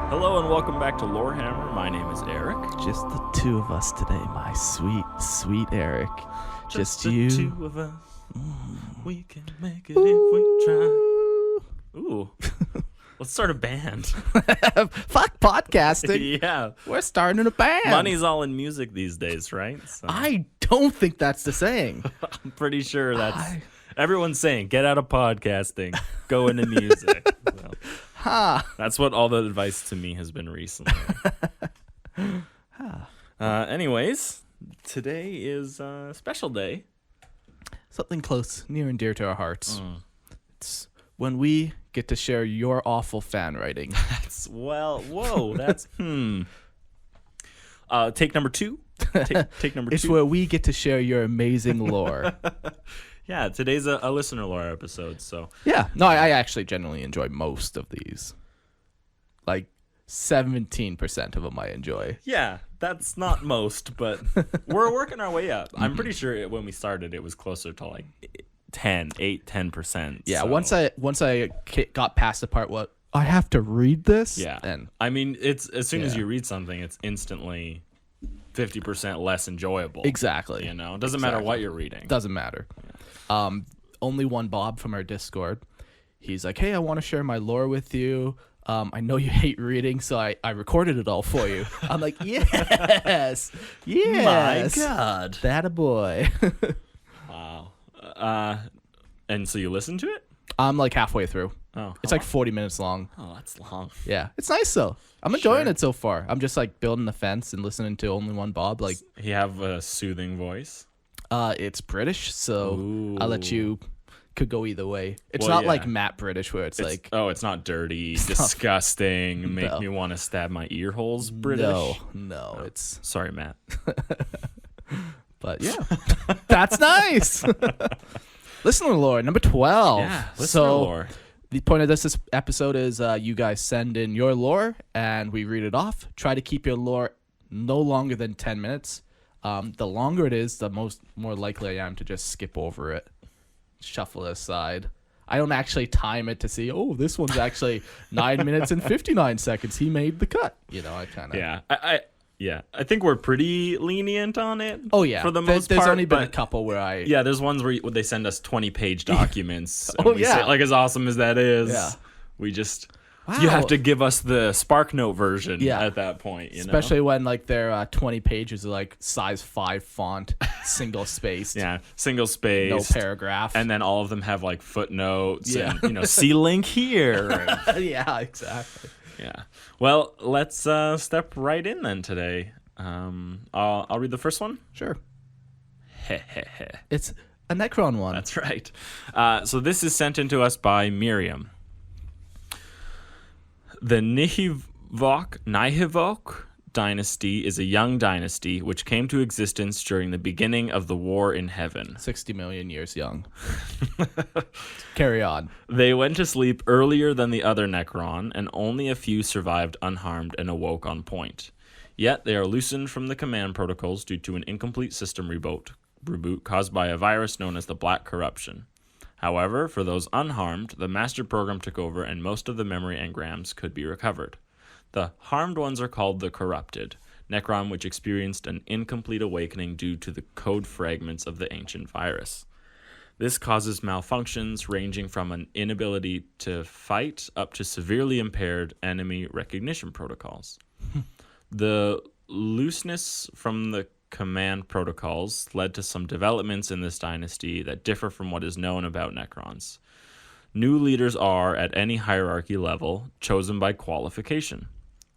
Hello and welcome back to Lorehammer. My name is Eric. Just the two of us today, my sweet, sweet Eric. Just the you. Two of us. We can make it if we try. Ooh. Let's start a band. Fuck podcasting. Yeah. We're starting a band. Money's all in music these days, right? So, I don't think that's the saying. I'm pretty sure that's... Everyone's saying, get out of podcasting. Go into music. So, that's what all the advice to me has been recently. Anyways, today is a special day. Something close, near and dear to our hearts. It's when we get to share your awful fan writing. That's take number two. Take number It's two. where we get to share your amazing lore. Yeah, today's a listener lore episode, so... Yeah, no, I actually genuinely enjoy most of these. Like, 17% of them I enjoy. Yeah, that's not most, but we're working our way up. I'm pretty sure when we started, it was closer to like 10%. Yeah, so. once I got past the part what I have to read this. Yeah, and I mean, it's as soon as you read something, it's instantly 50% less enjoyable. Exactly. You know, it doesn't matter what you're reading. Doesn't matter. Yeah. Only one Bob from our Discord. He's like, hey, I want to share my lore with you. I know you hate reading, so I recorded it all for you. I'm like, yes. My God. That a boy. Wow. And so you listen to it? I'm like halfway through. Oh, it's like 40 minutes long. Oh, that's long. Yeah, it's nice though. I'm enjoying it so far. I'm just like building the fence and listening to only one Bob. Like, you have a soothing voice. It's British, so Ooh. I'll let you. Could go either way. It's not like Matt British where it's like... Oh, it's not dirty, disgusting, make me want to stab my ear holes British? No, it's... Sorry, Matt. But yeah, that's nice. Listener lore, number 12. Yeah, listener lore. The point of this episode is you guys send in your lore and we read it off. Try to keep your lore no longer than 10 minutes. The longer it is, the more likely I am to just skip over it. Shuffle it aside. I don't actually time it to see, oh, this one's actually 9 minutes and 59 seconds. He made the cut. You know, I kind of... Yeah. I think we're pretty lenient on it. Oh, yeah. For the most part. There's only been a couple where I... Yeah, there's ones where they send us 20-page documents. Oh, yeah. Say, like, as awesome as that is, we just... Wow. You have to give us the SparkNote version at that point, Especially when like their 20 pages are like size 5 font, single spaced. Yeah, single spaced. No paragraph. And then all of them have like footnotes and, see link here. Yeah, exactly. Yeah. Well, let's step right in then today. I'll read the first one. Sure. It's a Necron one. That's right. So this is sent in to us by Miriam. The Nihivokh Dynasty is a young dynasty which came to existence during the beginning of the War in Heaven. 60 million years young. Carry on. They went to sleep earlier than the other Necron, and only a few survived unharmed and awoke on point. Yet they are loosened from the command protocols due to an incomplete system reboot caused by a virus known as the Black Corruption. However, for those unharmed, the master program took over and most of the memory engrams could be recovered. The harmed ones are called the Corrupted, Necron which experienced an incomplete awakening due to the code fragments of the ancient virus. This causes malfunctions ranging from an inability to fight up to severely impaired enemy recognition protocols. The looseness from the command protocols led to some developments in this dynasty that differ from what is known about Necrons. New leaders are, at any hierarchy level, chosen by qualification.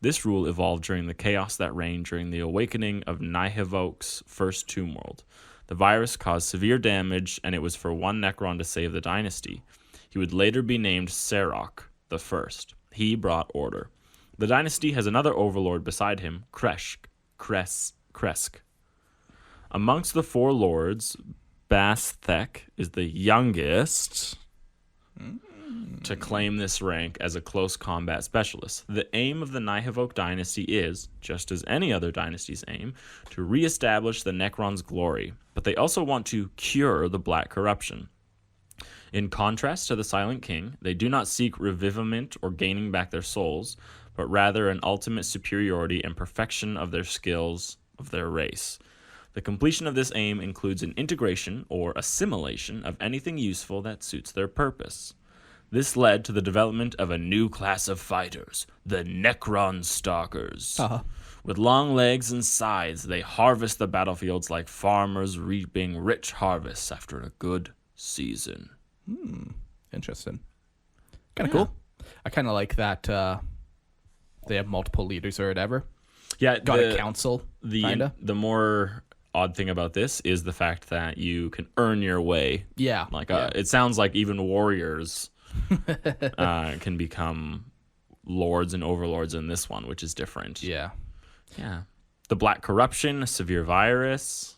This rule evolved during the chaos that reigned during the awakening of Nihivokh's first Tomb World. The virus caused severe damage, and it was for one Necron to save the dynasty. He would later be named Serok the First. He brought order. The dynasty has another overlord beside him, Kresk. Amongst the four lords, Basthek is the youngest. to claim this rank as a close combat specialist. The aim of the Nihivokh dynasty is, just as any other dynasty's aim, to reestablish the Necron's glory, but they also want to cure the black corruption. In contrast to the Silent King, they do not seek reviviment or gaining back their souls, but rather an ultimate superiority and perfection of their skills of their race. The completion of this aim includes an integration or assimilation of anything useful that suits their purpose. This led to the development of a new class of fighters, the Necron Stalkers. With long legs and scythes, they harvest the battlefields like farmers reaping rich harvests after a good season. Interesting. Kind of cool. I kind of like that they have multiple leaders or whatever. Yeah, Got a council, kinda. The more odd thing about this is the fact that you can earn your way. Yeah. It sounds like even warriors can become lords and overlords in this one, which is different. Yeah. Yeah. The Black Corruption, a severe virus.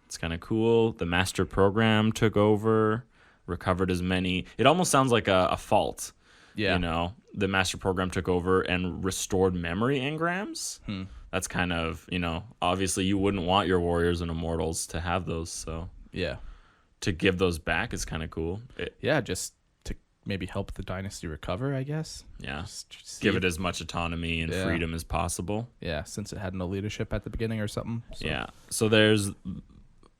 It's kind of cool. The Master Program took over, recovered as many. It almost sounds like a fault. Yeah. You know, the Master Program took over and restored memory engrams. That's kind of, obviously you wouldn't want your warriors and immortals to have those. So yeah, to give those back is kind of cool. Just to maybe help the dynasty recover, I guess. Yeah. Just give it as much autonomy and freedom as possible. Yeah, since it had no leadership at the beginning or something. So. Yeah. So there's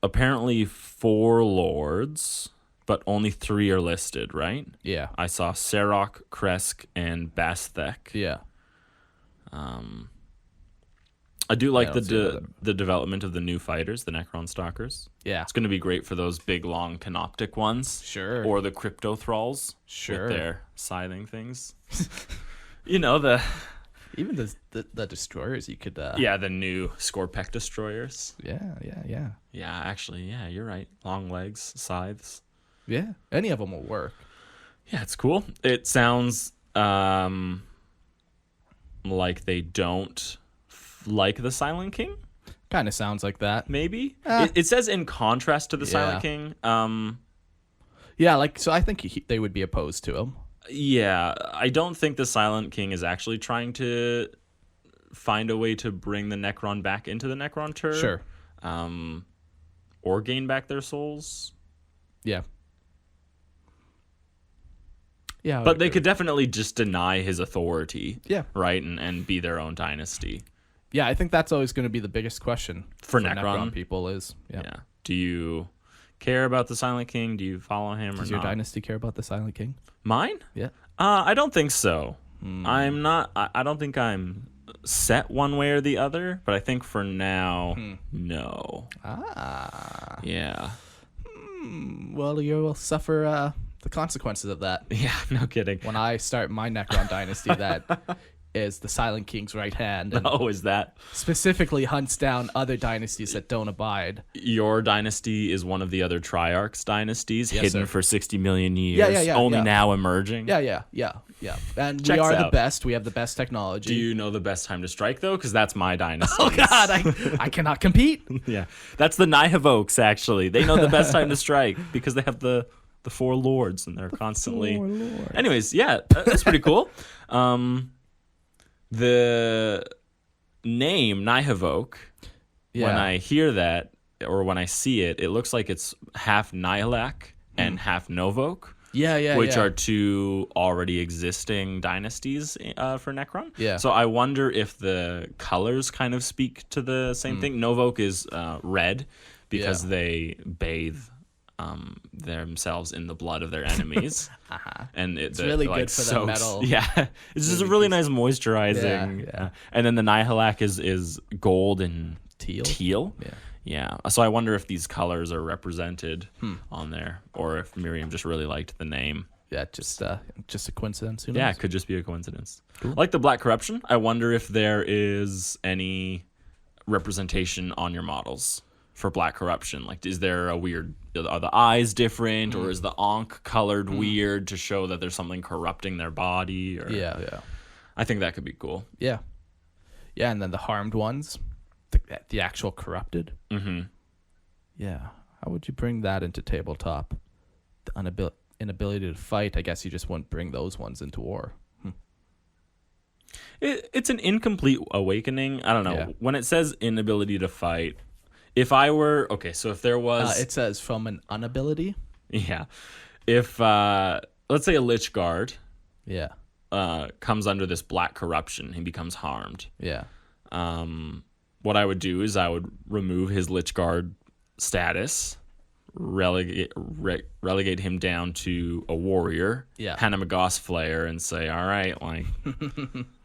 apparently 4 lords, but only 3 are listed, right? Yeah. I saw Serok, Kresk, and Basthek. Yeah. I do like the development of the new fighters, the Necron Stalkers. Yeah. It's going to be great for those big, long canoptic ones. Sure. Or the Crypto Thralls. Sure. With their scything things. the... Even the destroyers you could... the new Scorpec destroyers. Yeah. Yeah, actually, you're right. Long legs, scythes. Yeah, any of them will work. Yeah, it's cool. It sounds like they don't like the Silent King. Kind of sounds like that. Maybe. It says in contrast to the Silent King. So I think they would be opposed to him. Yeah, I don't think the Silent King is actually trying to find a way to bring the Necron back into the Necron turret. Sure. Or gain back their souls. Yeah. Yeah, but they could definitely just deny his authority. Yeah. Right? And be their own dynasty. Yeah, I think that's always going to be the biggest question for Necron people is, yeah. Do you care about the Silent King? Do you follow him or not? Does your dynasty care about the Silent King? Mine? Yeah. I don't think so. I'm not. I don't think I'm set one way or the other, but I think for now, no. Yeah. Well, you will suffer the consequences of that. Yeah, no kidding. When I start my Necron dynasty, that is the Silent King's right hand. And is that? Specifically hunts down other dynasties that don't abide. Your dynasty is one of the other Triarchs dynasties, hidden for 60 million years, only now emerging. Yeah. And Checks we are out. the best. We have the best technology. Do you know the best time to strike, though? Because that's my dynasty. Oh, God, I cannot compete. Yeah, that's the Nihivokhs, actually. They know the best time to strike because they have the 4 lords, and they're constantly... 4 lords. Anyways, that's pretty cool. The name Nihivokh, when I hear that, or when I see it, it looks like it's half Nihilakh and half Novokh. Which are 2 already existing dynasties for Necron. Yeah. So I wonder if the colors kind of speak to the same thing. Novokh is red because they bathe themselves in the blood of their enemies. And it's really good for the metal. Yeah. It's just a really nice moisturizing. Yeah. And then the Nihilakh is gold and teal. Yeah. So I wonder if these colors are represented on there, or if Miriam just really liked the name. Yeah, just a coincidence. Who knows? Yeah, it could just be a coincidence. Cool. Like the Black Corruption, I wonder if there is any representation on your models for Black Corruption. Like, is there are the eyes different, or is the Ankh colored weird to show that there's something corrupting their body? Or... Yeah. I think that could be cool. Yeah, and then the harmed ones. The actual corrupted. Yeah. How would you bring that into tabletop? The inability to fight, I guess you just wouldn't bring those ones into war. It's an incomplete awakening. I don't know. Yeah. When it says inability to fight, if I were... Okay, so if there was... It says from an unability. Yeah. If, let's say a Lich Guard Yeah. comes under this black corruption, he becomes harmed. Yeah. What I would do is I would remove his Lich Guard status, relegate him down to a warrior, hand him a Goss Flayer, and say, all right, like,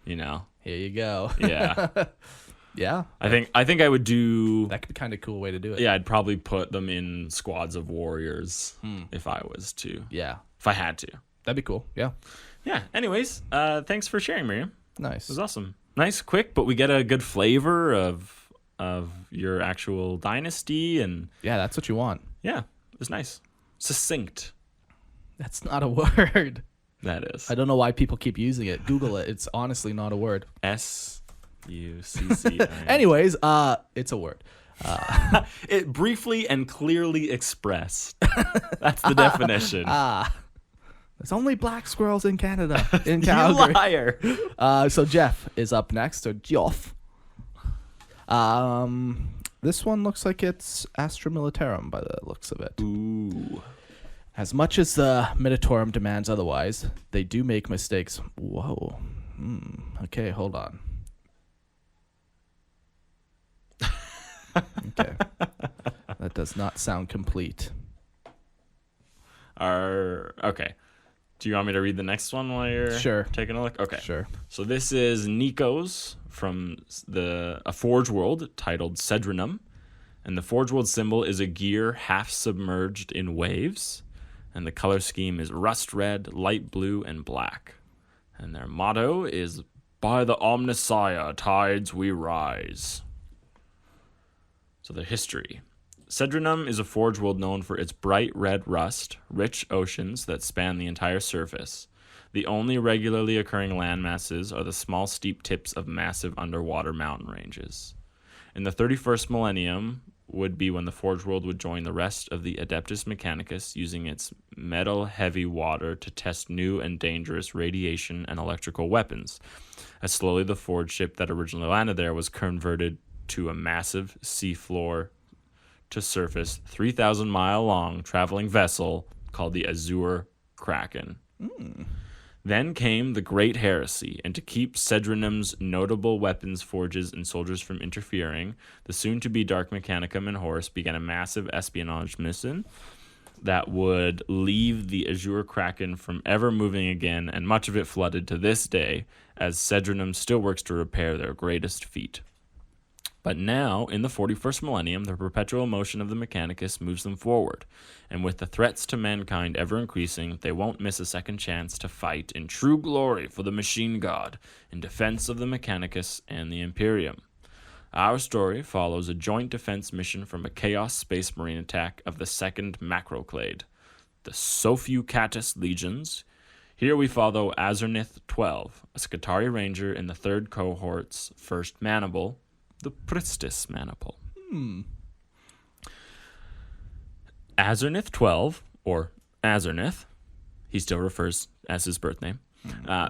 you know. Here you go. Yeah. Yeah. I think I would do... That could be kind of a cool way to do it. Yeah, I'd probably put them in squads of warriors if I was to. Yeah. If I had to. That'd be cool. Yeah. Yeah. Anyways, thanks for sharing, Miriam. Nice. It was awesome. Nice, quick, but we get a good flavor of your actual dynasty, and Yeah, that's what you want. yeah, it was nice. Succinct. That's not a word. That is. I don't know why people keep using it. Google it. It's honestly not a word. SUCCI. Anyways, it's a word. It briefly and clearly expressed. That's the definition. There's only black squirrels in Canada, in You Calgary. liar. So Geoff is up next, or Geoff. This one looks like it's Astra Militarum by the looks of it. Ooh. As much as the Minotaurum demands otherwise, they do make mistakes. Whoa. Okay, hold on. Okay. That does not sound complete. Okay. Do you want me to read the next one while you're taking a look? Okay. Sure. So this is Niko's from a Forgeworld titled Cedrinum. And the Forgeworld symbol is a gear half submerged in waves. And the color scheme is rust red, light blue, and black. And their motto is, by the Omnissiah tides we rise. So their history. Cedrinum is a forge world known for its bright red rust, rich oceans that span the entire surface. The only regularly occurring landmasses are the small steep tips of massive underwater mountain ranges. In the 31st millennium would be when the forge world would join the rest of the Adeptus Mechanicus, using its metal-heavy water to test new and dangerous radiation and electrical weapons, as slowly the forge ship that originally landed there was converted to a massive seafloor to surface 3,000-mile long traveling vessel called the Azure Kraken. Then came the Great Heresy, and to keep Cedrinum's notable weapons forges and soldiers from interfering, the soon-to-be Dark Mechanicum and Horus began a massive espionage mission that would leave the Azure Kraken from ever moving again, and much of it flooded to this day, as Cedrinum still works to repair their greatest feat. But now, in the 41st millennium, the perpetual motion of the Mechanicus moves them forward, and with the threats to mankind ever increasing, they won't miss a second chance to fight in true glory for the Machine God in defense of the Mechanicus and the Imperium. Our story follows a joint defense mission from a Chaos Space Marine attack of the Second Macroclade, the Sophiucatus Legions. Here we follow Azernith 12, a Skitarii Ranger in the 3rd Cohort's first Maniple, the Pristis Maniple. Azernith 12, or Azernith, he still refers as his birth name,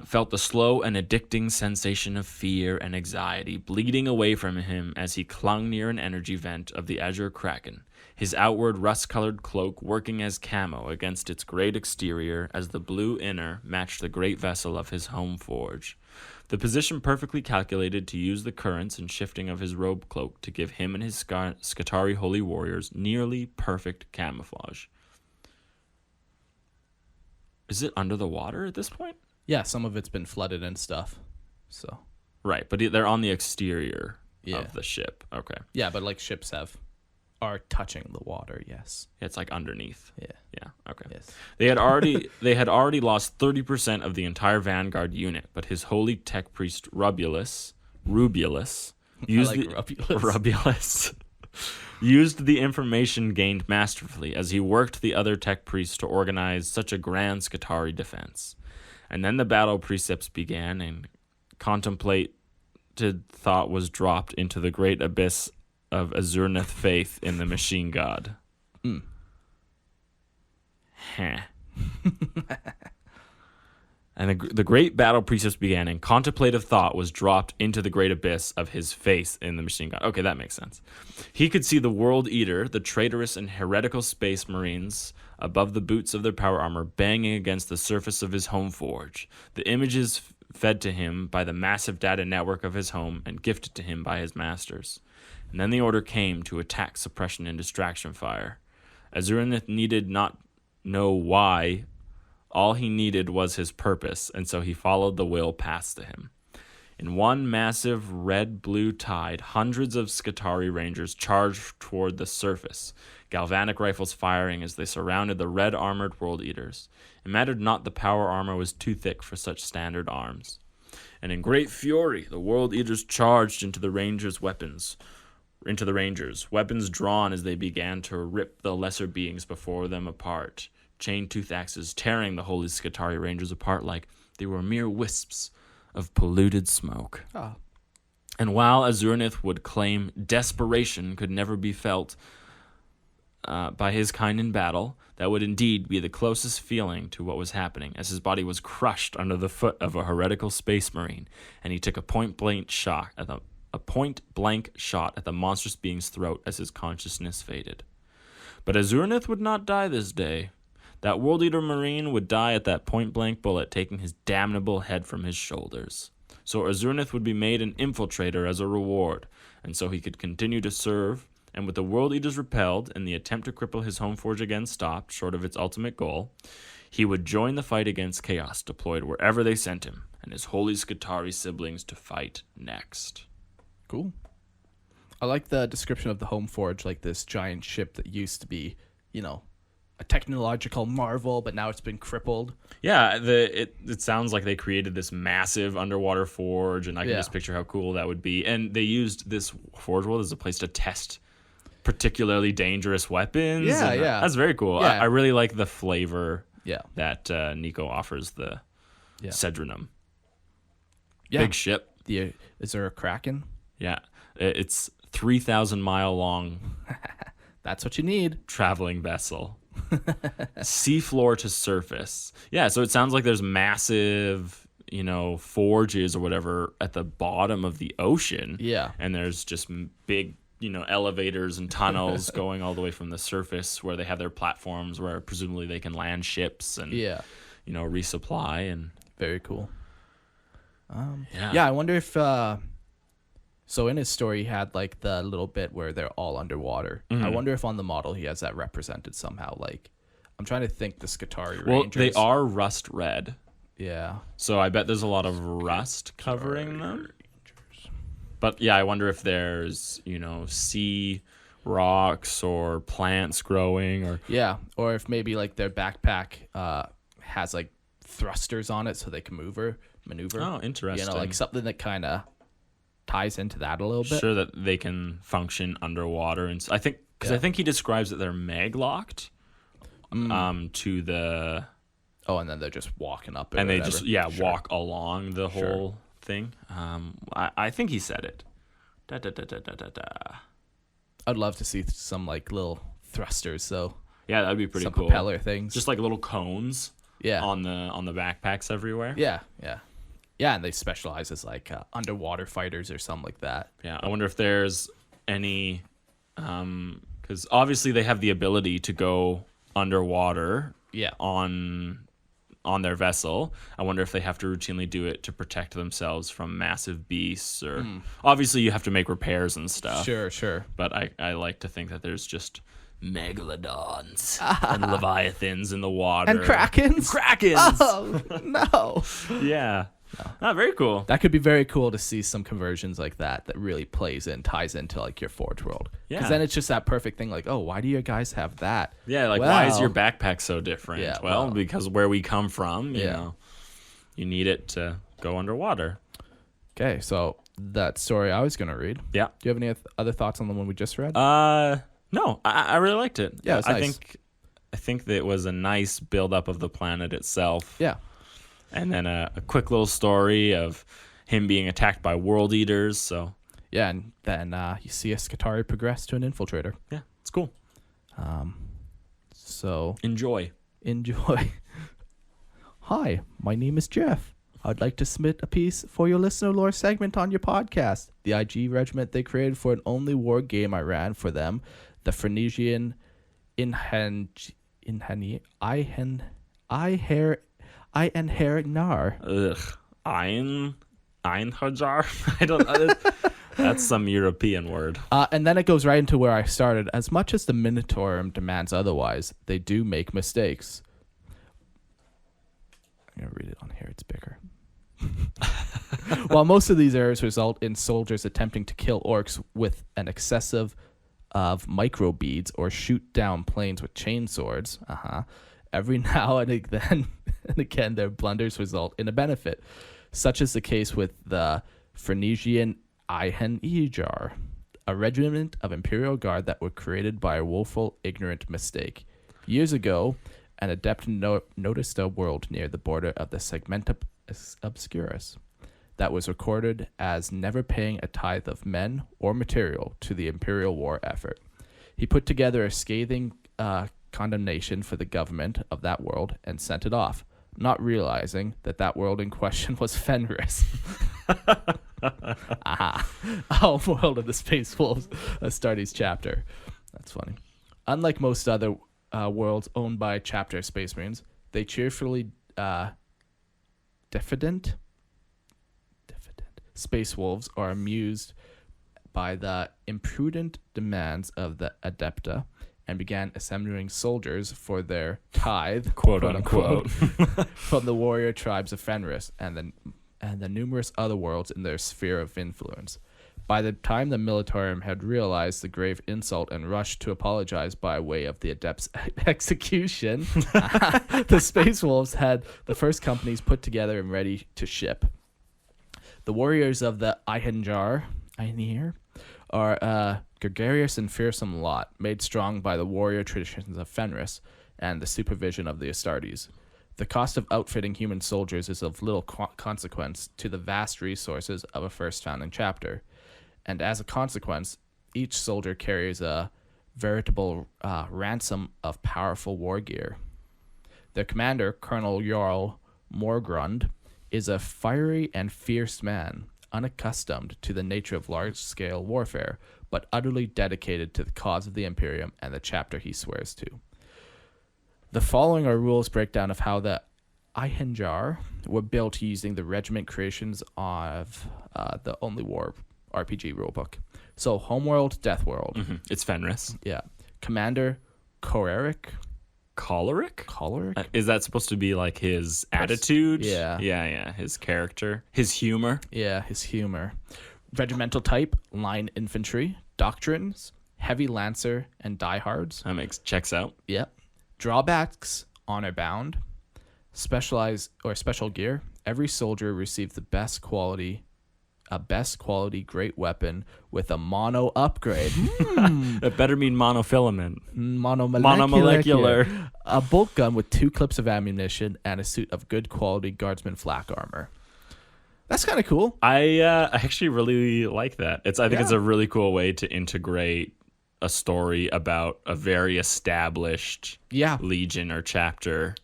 felt the slow and addicting sensation of fear and anxiety bleeding away from him as he clung near an energy vent of the Azure Kraken, his outward rust-colored cloak working as camo against its great exterior as the blue inner matched the great vessel of his home forge. The position perfectly calculated to use the currents and shifting of his robe cloak to give him and his Skitarii holy warriors nearly perfect camouflage. Is it under the water at this point? Yeah, some of it's been flooded and stuff. So. Right, but they're on the exterior of the ship. Okay. Yeah, but like ships are touching the water, yes. It's like underneath. Yeah. Yeah, okay. Yes. They had already lost 30% of the entire Vanguard unit, but his holy tech priest Rubulus used Rubulus used the information gained masterfully as he worked the other tech priests to organize such a grand Skitarii defense. And then the battle precepts began, and contemplated thought was dropped into the great abyss of Azurneth faith in the machine god. Heh. And the great battle precepts began, and contemplative thought was dropped into the great abyss of his face in the machine gun. Okay, that makes sense. He could see the World Eater, the traitorous and heretical space marines, above the boots of their power armor, banging against the surface of his home forge. The images fed to him by the massive data network of his home and gifted to him by his masters. And then the order came to attack, suppression, and distraction fire. Azurath needed not know why. All he needed was his purpose, and so he followed the will passed to him. In one massive red-blue tide, hundreds of Skitarii Rangers charged toward the surface, galvanic rifles firing as they surrounded the red-armored World Eaters. It mattered not the power armor was too thick for such standard arms. And in great fury, the World Eaters charged into the Rangers' weapons drawn as they began to rip the lesser beings before them apart. Chain-tooth axes tearing the holy Skitarii Rangers apart like they were mere wisps of polluted smoke. Oh. And while Azurath would claim desperation could never be felt by his kind in battle, that would indeed be the closest feeling to what was happening, as his body was crushed under the foot of a heretical space marine, and he took a point-blank shot at the monstrous being's throat as his consciousness faded. But Azurath would not die this day. That World Eater Marine would die at that point-blank bullet, taking his damnable head from his shoulders. So Azurath would be made an infiltrator as a reward, and so he could continue to serve, and with the World Eaters repelled and the attempt to cripple his home forge again stopped, short of its ultimate goal, he would join the fight against Chaos, deployed wherever they sent him, and his holy Skitarii siblings to fight next. Cool. I like the description of the home forge, like this giant ship that used to be, a technological marvel, but now it's been crippled. Yeah, it sounds like they created this massive underwater forge, and I can just picture how cool that would be. And they used this Forgeworld as a place to test particularly dangerous weapons. Yeah, yeah. That's very cool. Yeah. I really like the flavor Yeah. that Niko offers the Cedrinum. Yeah. Big ship. Is there a Kraken? Yeah. It's 3,000 mile long That's what you need. traveling vessel. Seafloor to surface. Yeah, so it sounds like there's massive, forges or whatever at the bottom of the ocean. Yeah. And there's just big, elevators and tunnels going all the way from the surface where they have their platforms where presumably they can land ships and, resupply. And Very cool. I wonder if... So in his story, he had like the little bit where they're all underwater. Mm-hmm. I wonder if on the model he has that represented somehow. Like, I'm trying to think the Skitarii Rangers. Well, they are rust red. Yeah. So I bet there's a lot of rust covering them. But yeah, I wonder if there's, sea rocks or plants growing or... Yeah, or if maybe like their backpack has like thrusters on it so they can maneuver. Oh, interesting. Like something that kind of ties into that a little bit. Sure, that they can function underwater, and I think I think he describes that they're mag locked to the. Oh, and then they're just walking up, and they just walk along the whole thing. I think he said it. I'd love to see some like little thrusters, though. Yeah, that'd be pretty some cool. Propeller things, just like little cones. Yeah. On the backpacks everywhere. Yeah, yeah. Yeah, and they specialize as like underwater fighters or something like that. Yeah, I wonder if there's any, because obviously they have the ability to go underwater. Yeah. On their vessel. I wonder if they have to routinely do it to protect themselves from massive beasts, or obviously you have to make repairs and stuff. Sure. But I like to think that there's just megalodons and leviathans in the water and krakens. Oh no. Yeah. No. Very cool. That could be very cool to see some conversions like that really ties into like your Forgeworld. Yeah. Because then it's just that perfect thing like, oh, why do you guys have that? Yeah, like why is your backpack so different? Yeah, well, because where we come from, you need it to go underwater. Okay, so that story I was going to read. Yeah. Do you have any other thoughts on the one we just read? No, I really liked it. Yeah, it's nice. I think that it was a nice build up of the planet itself. Yeah. And then a quick little story of him being attacked by world eaters. So yeah, and then you see a Skitarii progress to an infiltrator. Yeah, it's cool. So enjoy. Hi, my name is Geoff. I'd like to submit a piece for your listener lore segment on your podcast. The IG regiment they created for an only war game I ran for them, the Fenrisian Einherjar. Einherjar? I don't. That's some European word. And then it goes right into where I started. As much as the Minotaur demands otherwise, they do make mistakes. I'm going to read it on here. It's bigger. While most of these errors result in soldiers attempting to kill orcs with an excessive of micro beads or shoot down planes with chain swords, every now and then and again their blunders result in a benefit. Such is the case with the Fenrisian Einherjar, a regiment of Imperial Guard that were created by a woeful, ignorant mistake. Years ago, an adept noticed a world near the border of the Segmenta Obscurus that was recorded as never paying a tithe of men or material to the Imperial war effort. He put together a scathing condemnation for the government of that world and sent it off, not realizing that that world in question was Fenris. World of the Space Wolves, Astartes chapter. That's funny. Unlike most other worlds owned by chapter Space Marines, they cheerfully diffident Space Wolves are amused by the imprudent demands of the Adepta and began assembling soldiers for their tithe, quote unquote, from the warrior tribes of Fenris and the numerous other worlds in their sphere of influence. By the time the Militarum had realized the grave insult and rushed to apologize by way of the Adept's execution, the Space Wolves had the first companies put together and ready to ship. The warriors of the Einherjar are a gregarious and fearsome lot, made strong by the warrior traditions of Fenris and the supervision of the Astartes. The cost of outfitting human soldiers is of little consequence to the vast resources of a first founding chapter, and as a consequence, each soldier carries a veritable ransom of powerful war gear. Their commander, Colonel Jarl Morgrund, is a fiery and fierce man, unaccustomed to the nature of large-scale warfare, but utterly dedicated to the cause of the Imperium and the chapter he swears to. The following are rules breakdown of how the Einherjar were built using the regiment creations of the Only War RPG rulebook. So, Homeworld, Deathworld. Mm-hmm. It's Fenris. Yeah. Commander, Choleric. Choleric? Is that supposed to be like his attitude? Yeah. Yeah. His character. His humor. Yeah, his humor. Regimental type, line infantry. Doctrines, heavy lancer and diehards. That checks out. Yep. Drawbacks, honor bound. Specialized or special gear. Every soldier receives a best quality great weapon with a mono upgrade. That better mean monofilament. Monomolecular. A bolt gun with 2 clips of ammunition and a suit of good quality guardsman flak armor. That's kind of cool. I actually really like that. I think it's a really cool way to integrate a story about a very established legion or chapter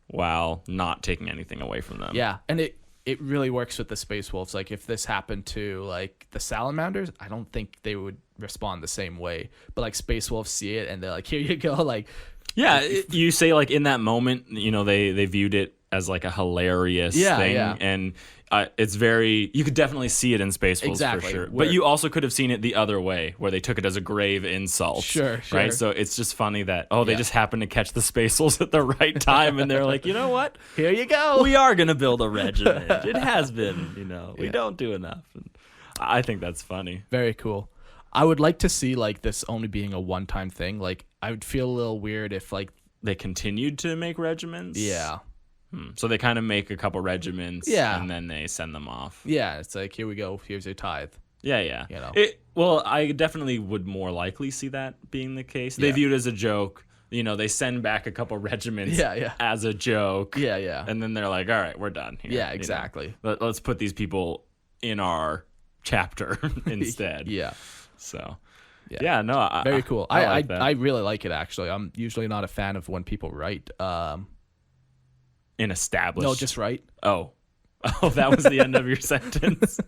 while not taking anything away from them. Yeah, and it really works with the Space Wolves. Like, if this happened to, like, the Salamanders, I don't think they would respond the same way. But, like, Space Wolves see it, and they're like, here you go. Like, yeah, you say, like, in that moment, you know, they viewed it as, like, a hilarious thing. Yeah. And it's very... You could definitely see it in Space Wolves for sure. But you also could have seen it the other way, where they took it as a grave insult. Sure. Right? So it's just funny that, they just happened to catch the Space Wolves at the right time, and they're like, you know what? Here you go. We are going to build a regiment. It has been, you know. We don't do enough. And I think that's funny. Very cool. I would like to see, like, this only being a one-time thing. Like, I would feel a little weird if, like... They continued to make regiments? Yeah. So they kind of make a couple regiments, and then they send them off. Yeah, it's like, here we go, here's your tithe. Yeah. You know. Well, I definitely would more likely see that being the case. They view it as a joke. You know, they send back a couple regiments as a joke. Yeah. And then they're like, all right, we're done here. Yeah, exactly. You know? Let's put these people in our chapter instead. Yeah. So... Yeah, no, very cool. I like that. I really like it, actually. I'm usually not a fan of when people write in established? No, just right. Oh. Oh, that was the end of your sentence.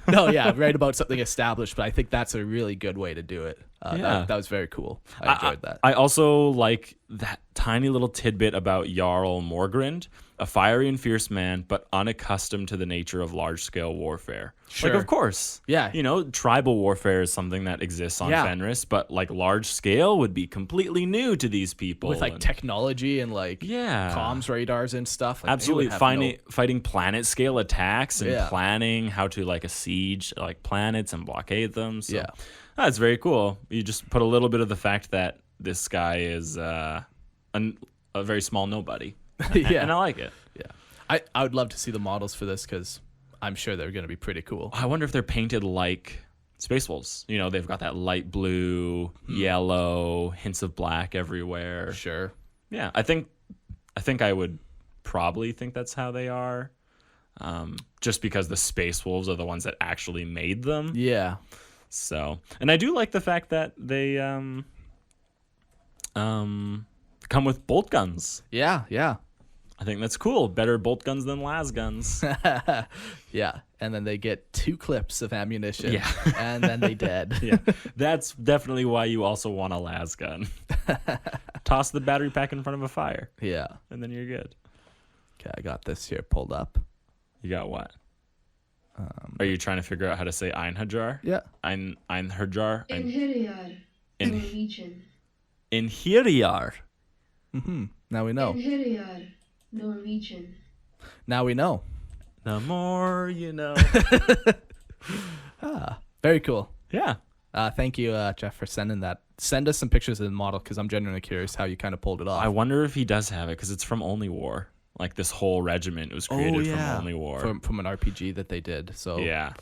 No, yeah, write about something established, but I think that's a really good way to do it. Yeah. That was very cool. I enjoyed that. I also like that tiny little tidbit about Jarl Morgrind, a fiery and fierce man, but unaccustomed to the nature of large-scale warfare. Sure. Like, of course. Yeah. You know, tribal warfare is something that exists on Fenris, but like large-scale would be completely new to these people. With like technology and like comms radars and stuff. Like, absolutely. Fighting planet-scale attacks and planning how to like siege like planets and blockade them. So that's very cool. You just put a little bit of the fact that this guy is a very small nobody. And I like it. Yeah. I would love to see the models for this because I'm sure they're going to be pretty cool. I wonder if they're painted like Space Wolves. You know, they've got that light blue, yellow, hints of black everywhere. Sure. Yeah, I think I would probably think that's how they are. Just because the Space Wolves are the ones that actually made them. Yeah. So, and I do like the fact that they come with bolt guns. Yeah. I think that's cool. Better bolt guns than las guns. Yeah. And then they get 2 clips of ammunition. Yeah. And then they dead. Yeah. That's definitely why you also want a las gun. Toss the battery pack in front of a fire. Yeah. And then you're good. Okay, I got this here pulled up. You got what? Are you trying to figure out how to say Einherjar? Yeah. Einherjar? Einherjar, Norwegian. Einherjar. Mm-hmm. Now we know. Einherjar, Norwegian. Now we know. The more you know. Very cool. Yeah. Thank you, Geoff, for sending that. Send us some pictures of the model because I'm genuinely curious how you kind of pulled it off. I wonder if he does have it because it's from Only War. Like this whole regiment was created from Only War. From an RPG that they did. So yeah.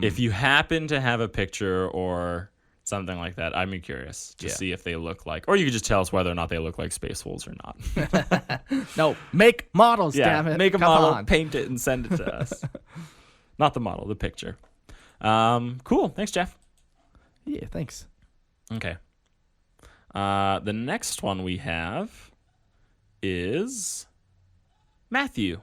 If you happen to have a picture or something like that, I'm curious to see if they look like, or you could just tell us whether or not they look like Space Wolves or not. No, make models, damn it. Make a Come model, on. paint it, and send it to us. Not the model, the picture. Cool. Thanks, Geoff. Yeah, thanks. Okay. The next one we have is Matthew.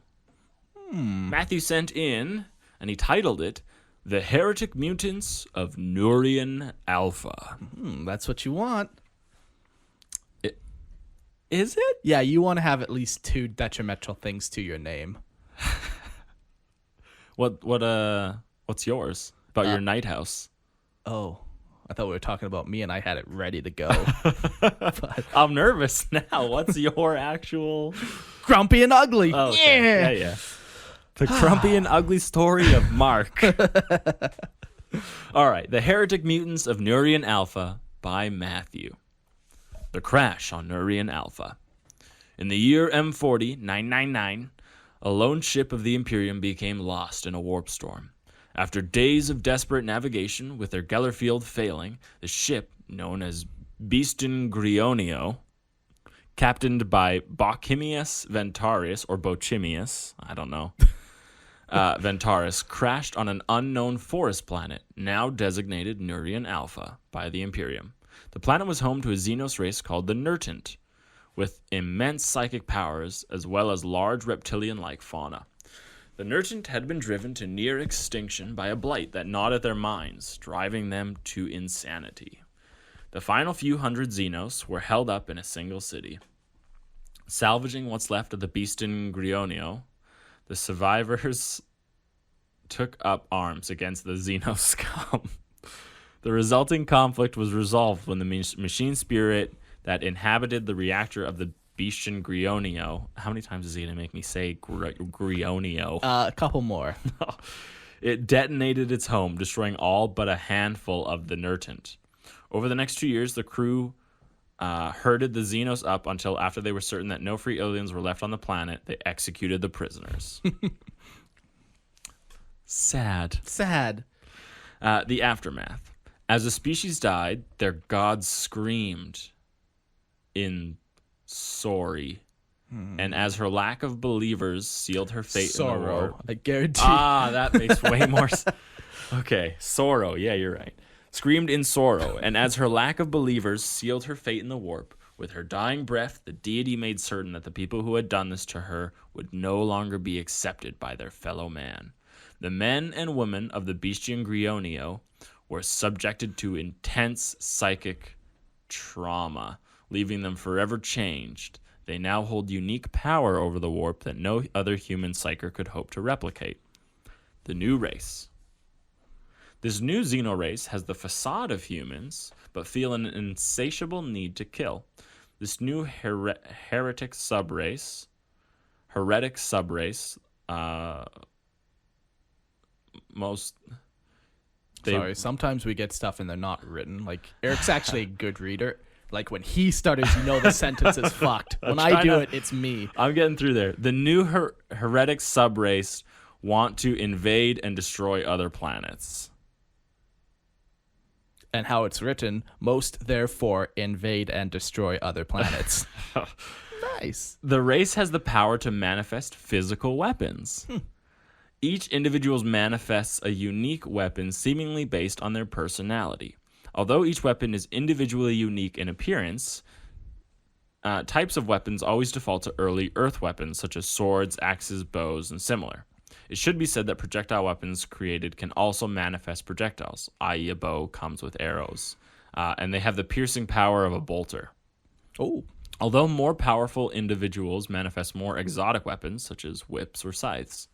Matthew sent in, and he titled it, The Heretic Mutants of Nurien Alpha. That's what you want. Is it? Yeah, you want to have at least 2 detrimental things to your name. What's yours? About your night house? Oh, I thought we were talking about me and I had it ready to go. But I'm nervous now. What's your actual... grumpy and ugly. Oh, okay. Yeah. The grumpy and ugly story of Mark. All right. The Heretic Mutants of Nurien Alpha by Matthew. The crash on Nurien Alpha. In the year M40 999, a lone ship of the Imperium became lost in a warp storm. After days of desperate navigation, with their Gellerfield failing, the ship, known as Beastin Grionio, captained by Bochimius Ventarius, or Bochimius, I don't know, Ventarius, crashed on an unknown forest planet, now designated Nurien Alpha by the Imperium. The planet was home to a Xenos race called the Mutant, with immense psychic powers, as well as large reptilian-like fauna. The Nurient had been driven to near extinction by a blight that gnawed at their minds, driving them to insanity. The final few hundred Xenos were held up in a single city. Salvaging what's left of the Beastin Grionio, the survivors took up arms against the Xenos scum. The resulting conflict was resolved when the machine spirit that inhabited the reactor of the Beastin Grionio. How many times is he going to make me say Grionio? A couple more. It detonated its home, destroying all but a handful of the Nurient. Over the next 2 years, the crew herded the Xenos up until after they were certain that no free aliens were left on the planet, they executed the prisoners. Sad. The aftermath. As the species died, their gods screamed in sorry. And as her lack of believers sealed her fate in the war. I guarantee. That makes way more sense. Okay, sorrow. Yeah, you're right. Screamed in sorrow, and as her lack of believers sealed her fate in the warp, With her dying breath, the deity made certain that the people who had done this to her would no longer be accepted by their fellow man. The men and women of the Bestian Grionio were subjected to intense psychic trauma, leaving them forever changed. They now hold unique power over the warp that no other human psyker could hope to replicate. The new race. This new xenorace has the facade of humans, but feel an insatiable need to kill. This new heretic subrace, Sorry, sometimes we get stuff and they're not written. Like, Eric's actually a good reader. Like, when he stutters, you know the sentence is fucked. When I do it, it's me. I'm getting through there. The new heretic subrace want to invade and destroy other planets. And how it's written, most therefore invade and destroy other planets. Nice. The race has the power to manifest physical weapons. Each individual manifests a unique weapon seemingly based on their personality. Although each weapon is individually unique in appearance, types of weapons always default to early earth weapons such as swords, axes, bows, and similar. It should be said that projectile weapons created can also manifest projectiles, i.e. a bow comes with arrows, and they have the piercing power of a bolter. Oh. Although more powerful individuals manifest more exotic weapons, such as whips or scythes.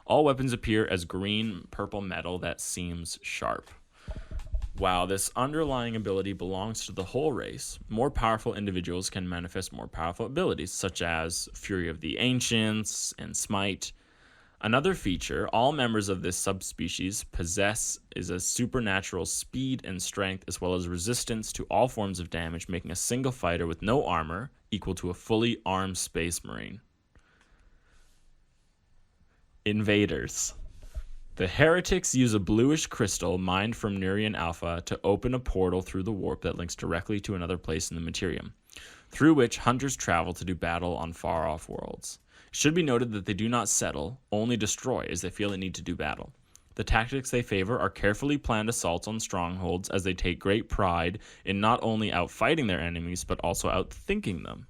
All weapons appear as green-purple metal that seems sharp. While this underlying ability belongs to the whole race, more powerful individuals can manifest more powerful abilities, such as Fury of the Ancients and Smite. Another feature all members of this subspecies possess is a supernatural speed and strength, as well as resistance to all forms of damage, making a single fighter with no armor equal to a fully armed space marine. Invaders. The Heretics use a bluish crystal mined from Nurien Alpha to open a portal through the warp that links directly to another place in the Materium, through which hunters travel to do battle on far-off worlds. It should be noted that they do not settle, only destroy, as they feel the need to do battle. The tactics they favor are carefully planned assaults on strongholds, as they take great pride in not only outfighting their enemies, but also outthinking them.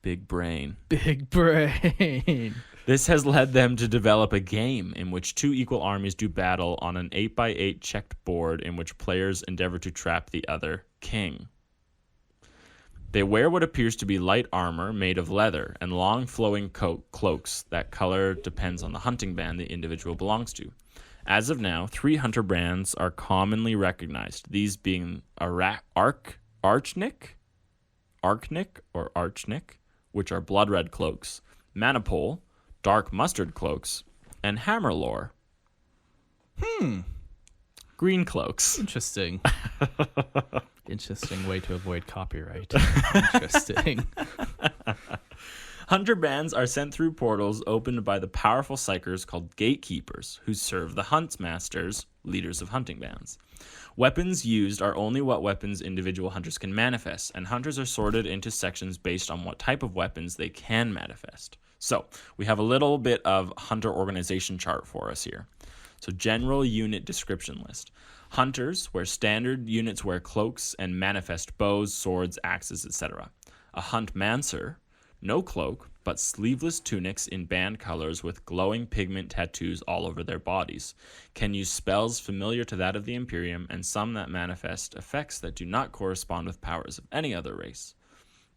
Big brain. Big brain. This has led them to develop a game in which two equal armies do battle on an 8x8 checked board in which players endeavor to trap the other king. They wear what appears to be light armor made of leather and long flowing cloaks. That color depends on the hunting band the individual belongs to. As of now, 3 hunter bands are commonly recognized, these being Archnick, which are blood red cloaks, Manipole, dark mustard cloaks, and Hammerlore, green cloaks. Interesting. Interesting way to avoid copyright. Interesting. Hunter bands are sent through portals opened by the powerful psychers called gatekeepers, who serve the hunt masters, leaders of hunting bands. Weapons used are only what weapons individual hunters can manifest, and hunters are sorted into sections based on what type of weapons they can manifest. So, we have a little bit of hunter organization chart for us here. So, general unit description list. Hunters, where standard units wear cloaks and manifest bows, swords, axes, etc. A hunt mancer, no cloak, but sleeveless tunics in band colors with glowing pigment tattoos all over their bodies. Can use spells familiar to that of the Imperium and some that manifest effects that do not correspond with powers of any other race.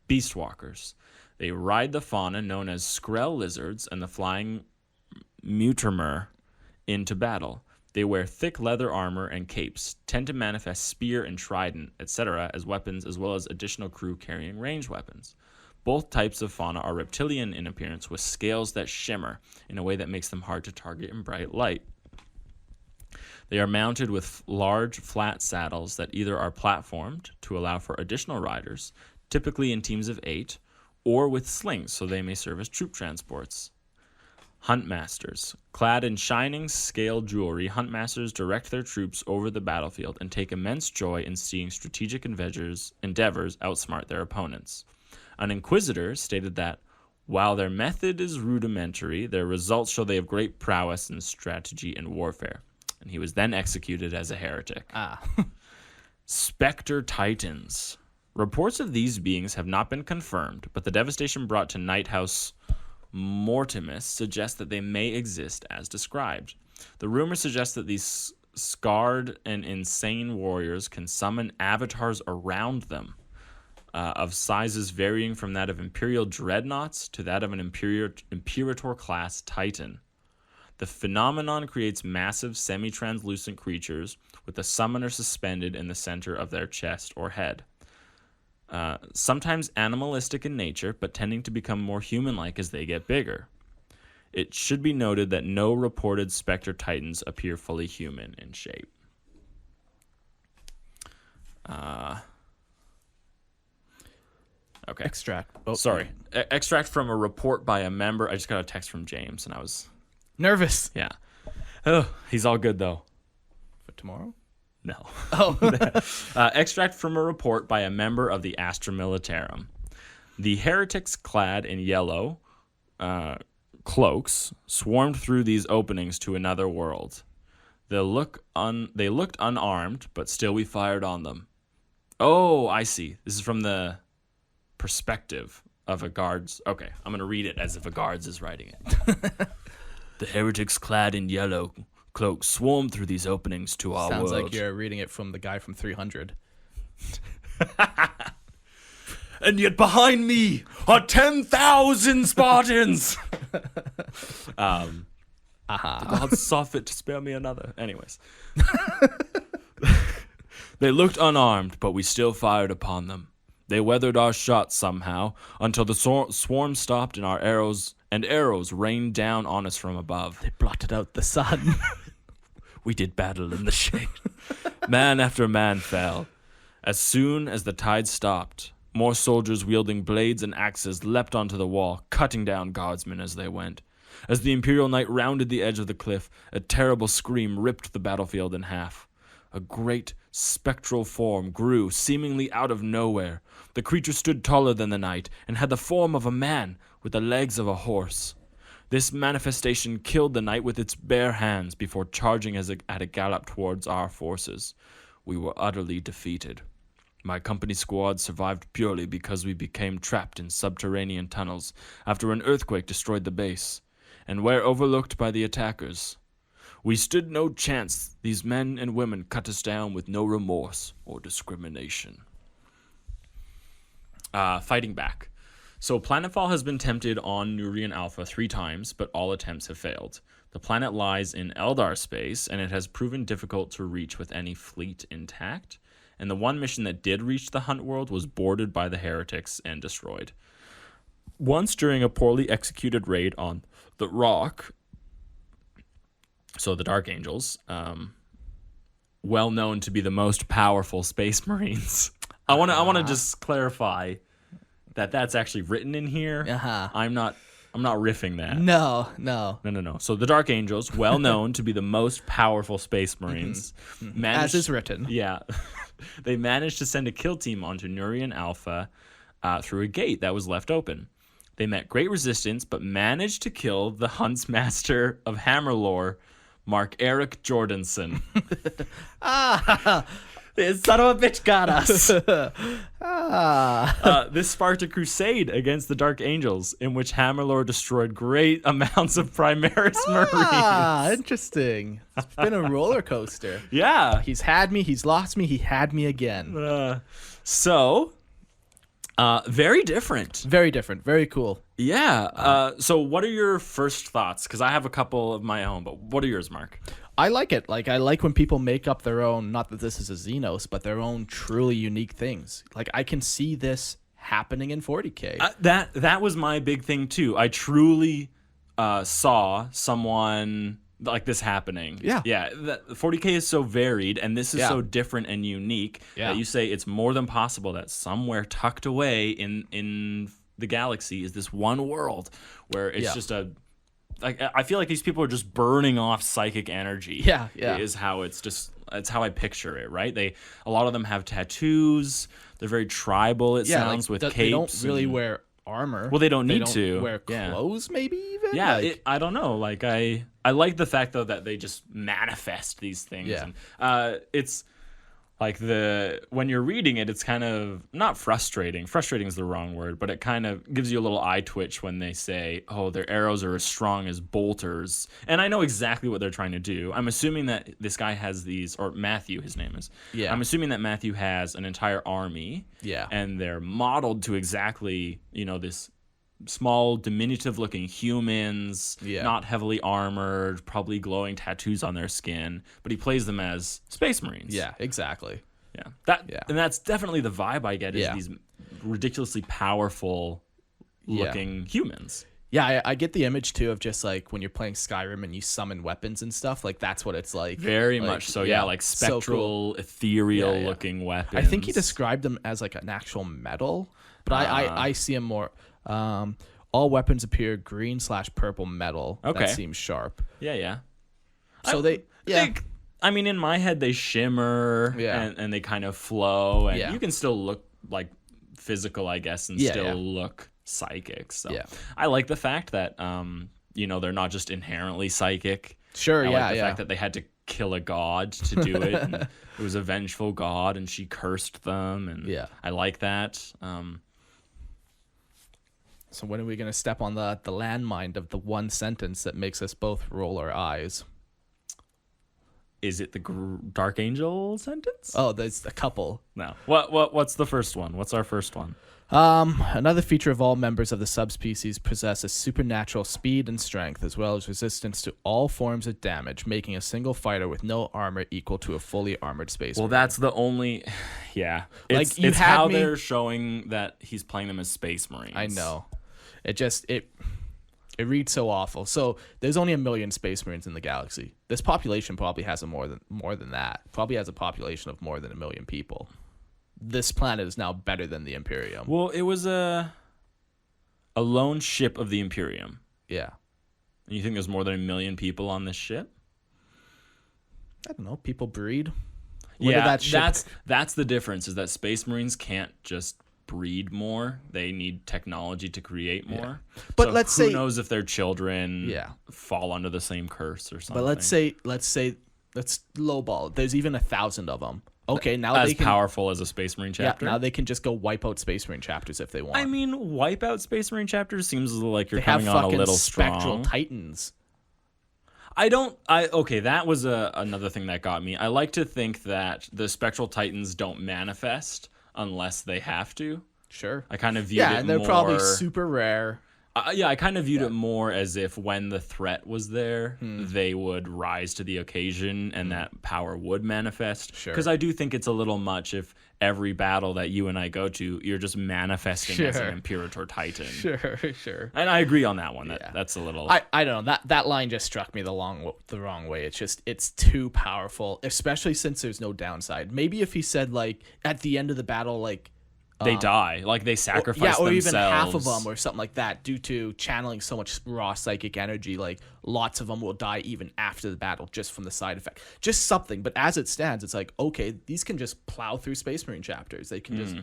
Beastwalkers. They ride the fauna known as Skrell lizards and the flying Mutirmer into battle. They wear thick leather armor and capes, tend to manifest spear and trident, etc. as weapons, as well as additional crew carrying ranged weapons. Both types of fauna are reptilian in appearance, with scales that shimmer in a way that makes them hard to target in bright light. They are mounted with large, flat saddles that either are platformed to allow for additional riders, typically in teams of 8, or with slings so they may serve as troop transports. Huntmasters. Clad in shining scale jewelry, Huntmasters direct their troops over the battlefield and take immense joy in seeing strategic endeavors outsmart their opponents. An Inquisitor stated that, while their method is rudimentary, their results show they have great prowess in strategy and warfare. And he was then executed as a heretic. Ah. Spectre Titans. Reports of these beings have not been confirmed, but the devastation brought to Nighthouse Mortimus suggests that they may exist as described. The rumor suggests that these scarred and insane warriors can summon avatars around them, of sizes varying from that of Imperial dreadnoughts to that of an Imperator-class Titan. The phenomenon creates massive semi-translucent creatures with the summoner suspended in the center of their chest or head. Sometimes animalistic in nature, but tending to become more human-like as they get bigger. It should be noted that no reported Spectre Titans appear fully human in shape. Okay. Extract. Oh, Sorry. Extract from a report by a member. I just got a text from James, and I was... Nervous. Yeah. Oh, he's all good, though. For tomorrow? No. Oh. Extract from a report by a member of the Astra Militarum. The heretics clad in yellow cloaks swarmed through these openings to another world. They looked unarmed, but still we fired on them. Oh, I see. This is from the perspective of a guard's... Okay, I'm going to read it as if a guard's is writing it. The heretics clad in yellow cloaks swarmed through these openings to our Sounds world. like you're reading it from the guy from 300. And yet behind me are 10,000 Spartans. The gods saw fit to spare me another. Anyways. They looked unarmed, but we still fired upon them. They weathered our shots somehow until the swarm stopped and arrows rained down on us from above. They blotted out the sun. We did battle in the shade. Man after man fell. As soon as the tide stopped, more soldiers wielding blades and axes leapt onto the wall, cutting down guardsmen as they went. As the Imperial Knight rounded the edge of the cliff, a terrible scream ripped the battlefield in half. A great spectral form grew seemingly out of nowhere. The creature stood taller than the knight and had the form of a man with the legs of a horse. This manifestation killed the knight with its bare hands before charging at a gallop towards our forces. We were utterly defeated. My company squad survived purely because we became trapped in subterranean tunnels after an earthquake destroyed the base, and were overlooked by the attackers. We stood no chance. These men and women cut us down with no remorse or discrimination. Fighting back. So Planetfall has been attempted on Nurien Alpha 3 times, but all attempts have failed. The planet lies in Eldar space, and it has proven difficult to reach with any fleet intact. And the one mission that did reach the Hunt World was boarded by the Heretics and destroyed. Once during a poorly executed raid on the Rock, so the Dark Angels, well known to be the most powerful Space Marines. I want to just clarify that that's actually written in here. I'm not riffing that. No. So the Dark Angels, well known to be the most powerful Space Marines, As is written. Yeah, they managed to send a kill team onto Nurien Alpha through a gate that was left open. They met great resistance, but managed to kill the Huntsmaster of Hammerlore, Mark Eric Jordanson. This son of a bitch got us. This sparked a crusade against the Dark Angels, in which Hammerlore destroyed great amounts of Primaris Marines. Interesting. It's been a roller coaster. Yeah. He's had me, he's lost me, he had me again. Very different. Very different. Very cool. Yeah. So what are your first thoughts? Because I have a couple of my own, but what are yours, Mark? I like it. Like, I like when people make up their own, not that this is a Xenos, but their own truly unique things. Like, I can see this happening in 40K. That was my big thing, too. I truly saw someone like this happening. Yeah. 40K is so varied, and this is so different and unique that you say it's more than possible that somewhere tucked away in the galaxy is this one world where it's just a... Like, I feel like these people are just burning off psychic energy. Yeah. Is how it's how I picture it, right? A lot of them have tattoos. They're very tribal, it sounds, with capes. They don't really wear armor. Well, they don't need to. Wear clothes, maybe even? Yeah, I don't know. Like, I like the fact, though, that they just manifest these things. Yeah. And, it's... Like when you're reading it, it's kind of not frustrating. Frustrating is the wrong word, but it kind of gives you a little eye twitch when they say, "Oh, their arrows are as strong as bolters." And I know exactly what they're trying to do. I'm assuming that this guy has these, or Matthew, his name is. Yeah. I'm assuming that Matthew has an entire army. Yeah. And they're modeled to exactly, this small, diminutive-looking humans, not heavily armored, probably glowing tattoos on their skin, but he plays them as Space Marines. Yeah, exactly. Yeah, and that's definitely the vibe I get is these ridiculously powerful-looking humans. Yeah, I get the image too of just like when you're playing Skyrim and you summon weapons and stuff. Like that's what it's like. Very much so. Yeah, like spectral, so cool. ethereal-looking weapons. I think he described them as like an actual metal, but I see him more. All weapons appear green/purple metal. Okay. That seems sharp. Yeah. So I mean, in my head, they shimmer and they kind of flow, and you can still look like physical, I guess, and still look psychic. So I like the fact that they're not just inherently psychic. Sure. I like the fact that they had to kill a god to do it. And it was a vengeful god, and she cursed them, and I like that. So when are we going to step on the landmine of the one sentence that makes us both roll our eyes? Is it the Dark Angel sentence? Oh, there's a couple. No. What's the first one? What's our first one? Another feature of all members of the subspecies possess a supernatural speed and strength, as well as resistance to all forms of damage, making a single fighter with no armor equal to a fully armored space marine. That's the only... Yeah. It's they're showing that he's playing them as Space Marines. I know. It reads so awful. So there's only 1 million Space Marines in the galaxy. This population probably has more than that. Probably has a population of more than 1 million people. This planet is now better than the Imperium. Well, it was a lone ship of the Imperium. Yeah. And you think there's more than 1 million people on this ship? I don't know. People breed. That's the difference, is that Space Marines can't just breed more. They need technology to create more. But so who knows if their children fall under the same curse or something. But let's lowball. There's even 1,000 of them. Okay, now as they can, powerful as a Space Marine chapter. Yeah, now they can just go wipe out Space Marine chapters if they want. I mean, wipe out Space Marine chapters seems like you're coming on a little strong. Spectral Titans. That was another thing that got me. I like to think that the Spectral Titans don't manifest unless they have to. Sure. I kind of viewed it more... Yeah, and they're probably super rare. I kind of viewed it more as if when the threat was there, they would rise to the occasion and that power would manifest. Sure. Because I do think it's a little much if every battle that you and I go to, you're just manifesting as an Imperator Titan. Sure. And I agree on that one. That's a little... I don't know. That line just struck me the wrong way. It's too powerful, especially since there's no downside. Maybe if he said, like, at the end of the battle, like... They die. Like, they sacrifice themselves. Or even half of them or something like that due to channeling so much raw psychic energy. Like, lots of them will die even after the battle just from the side effect. Just something. But as it stands, it's like, okay, these can just plow through Space Marine chapters. They can just...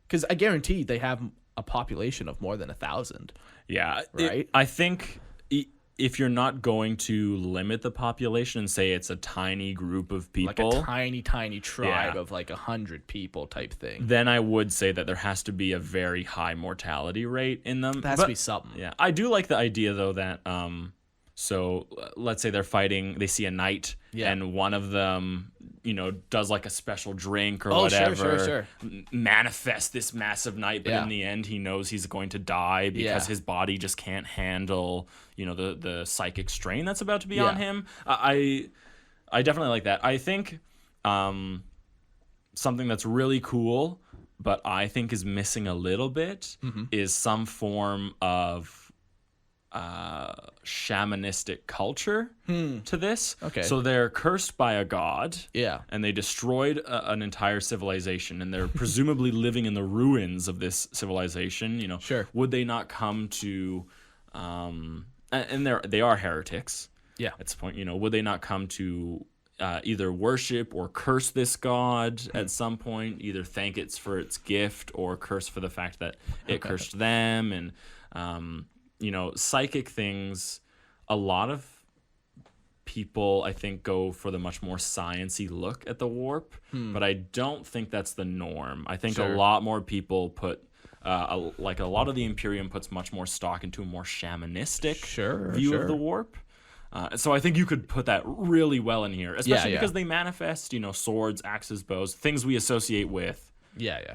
Because I guarantee they have a population of more than 1,000. Yeah. Right? I think... If you're not going to limit the population and say it's a tiny group of people... Like a tiny tribe of like 100 people type thing. Then I would say that there has to be a very high mortality rate in them. That has to be something. Yeah. I do like the idea, though, that... So let's say they're fighting, they see a knight, and one of them, does like a special drink or whatever. Sure. Manifest this massive knight, but in the end he knows he's going to die because his body just can't handle, the psychic strain that's about to be on him. I definitely like that. I think something that's really cool, but I think is missing a little bit, is some form of shamanistic culture to this. Okay. So they're cursed by a god. Yeah. And they destroyed an entire civilization, and they're presumably living in the ruins of this civilization. Sure. Would they not come to, and they are heretics. Yeah. At this point, would they not come to either worship or curse this god at some point? Either thank it for its gift or curse for the fact that it cursed them. And psychic things, a lot of people, I think, go for the much more science-y look at the warp, but I don't think that's the norm. I think a lot more people put, like a lot of the Imperium puts much more stock into a more shamanistic view of the warp. So I think you could put that really well in here, especially because they manifest, swords, axes, bows, things we associate with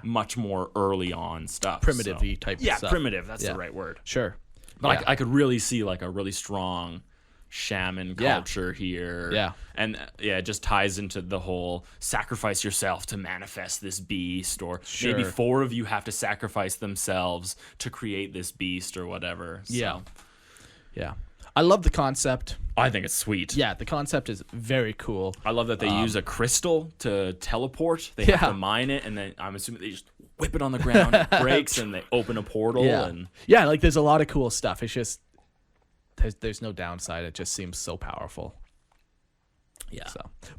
much more early on stuff. Primitive-y type stuff. Yeah, primitive. That's the right word. Sure. But I could really see like a really strong shaman culture here. Yeah. And it just ties into the whole sacrifice yourself to manifest this beast, or maybe 4 of you have to sacrifice themselves to create this beast or whatever. So. Yeah. I love the concept. I think it's sweet. Yeah, the concept is very cool. I love that they use a crystal to teleport. They have to mine it, and then I'm assuming they just whip it on the ground, it breaks, and they open a portal. Yeah, like there's a lot of cool stuff. It's just there's no downside. It just seems so powerful. Yeah.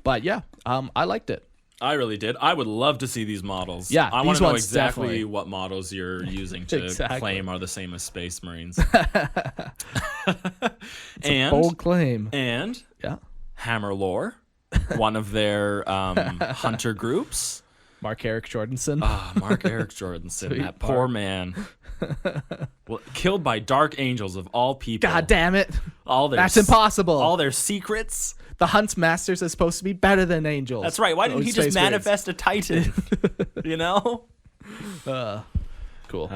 But I liked it. I really did. I would love to see these models. Yeah, I want to know exactly definitely. what models you're using to claim are the same as Space Marines. A bold claim. And Hammer Lore, one of their hunter groups. Mark Eric Jordanson. Mark Eric Jordanson, that poor man. Well, killed by dark angels of all people. God damn it. That's impossible. All their secrets. The Hunt's Masters are supposed to be better than angels. That's right. Why didn't he just manifest a Titan? Cool.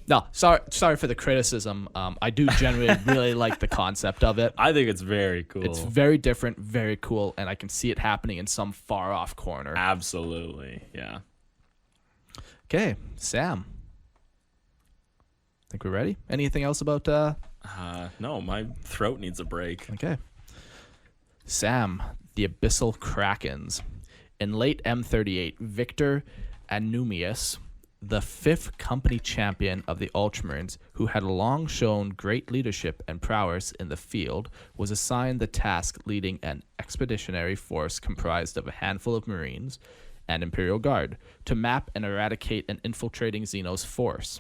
No, sorry for the criticism. I do generally really like the concept of it. I think it's very cool. It's very different, very cool, and I can see it happening in some far off corner. Absolutely, yeah. Okay, Sam. Think we're ready? Anything else about no, my throat needs a break. Okay. Sam, the Abyssal Krakens. In late M38, Victor Anumius, the 5th company champion of the Ultramarines, who had long shown great leadership and prowess in the field, was assigned the task leading an expeditionary force comprised of a handful of Marines and Imperial Guard to map and eradicate an infiltrating Xenos force.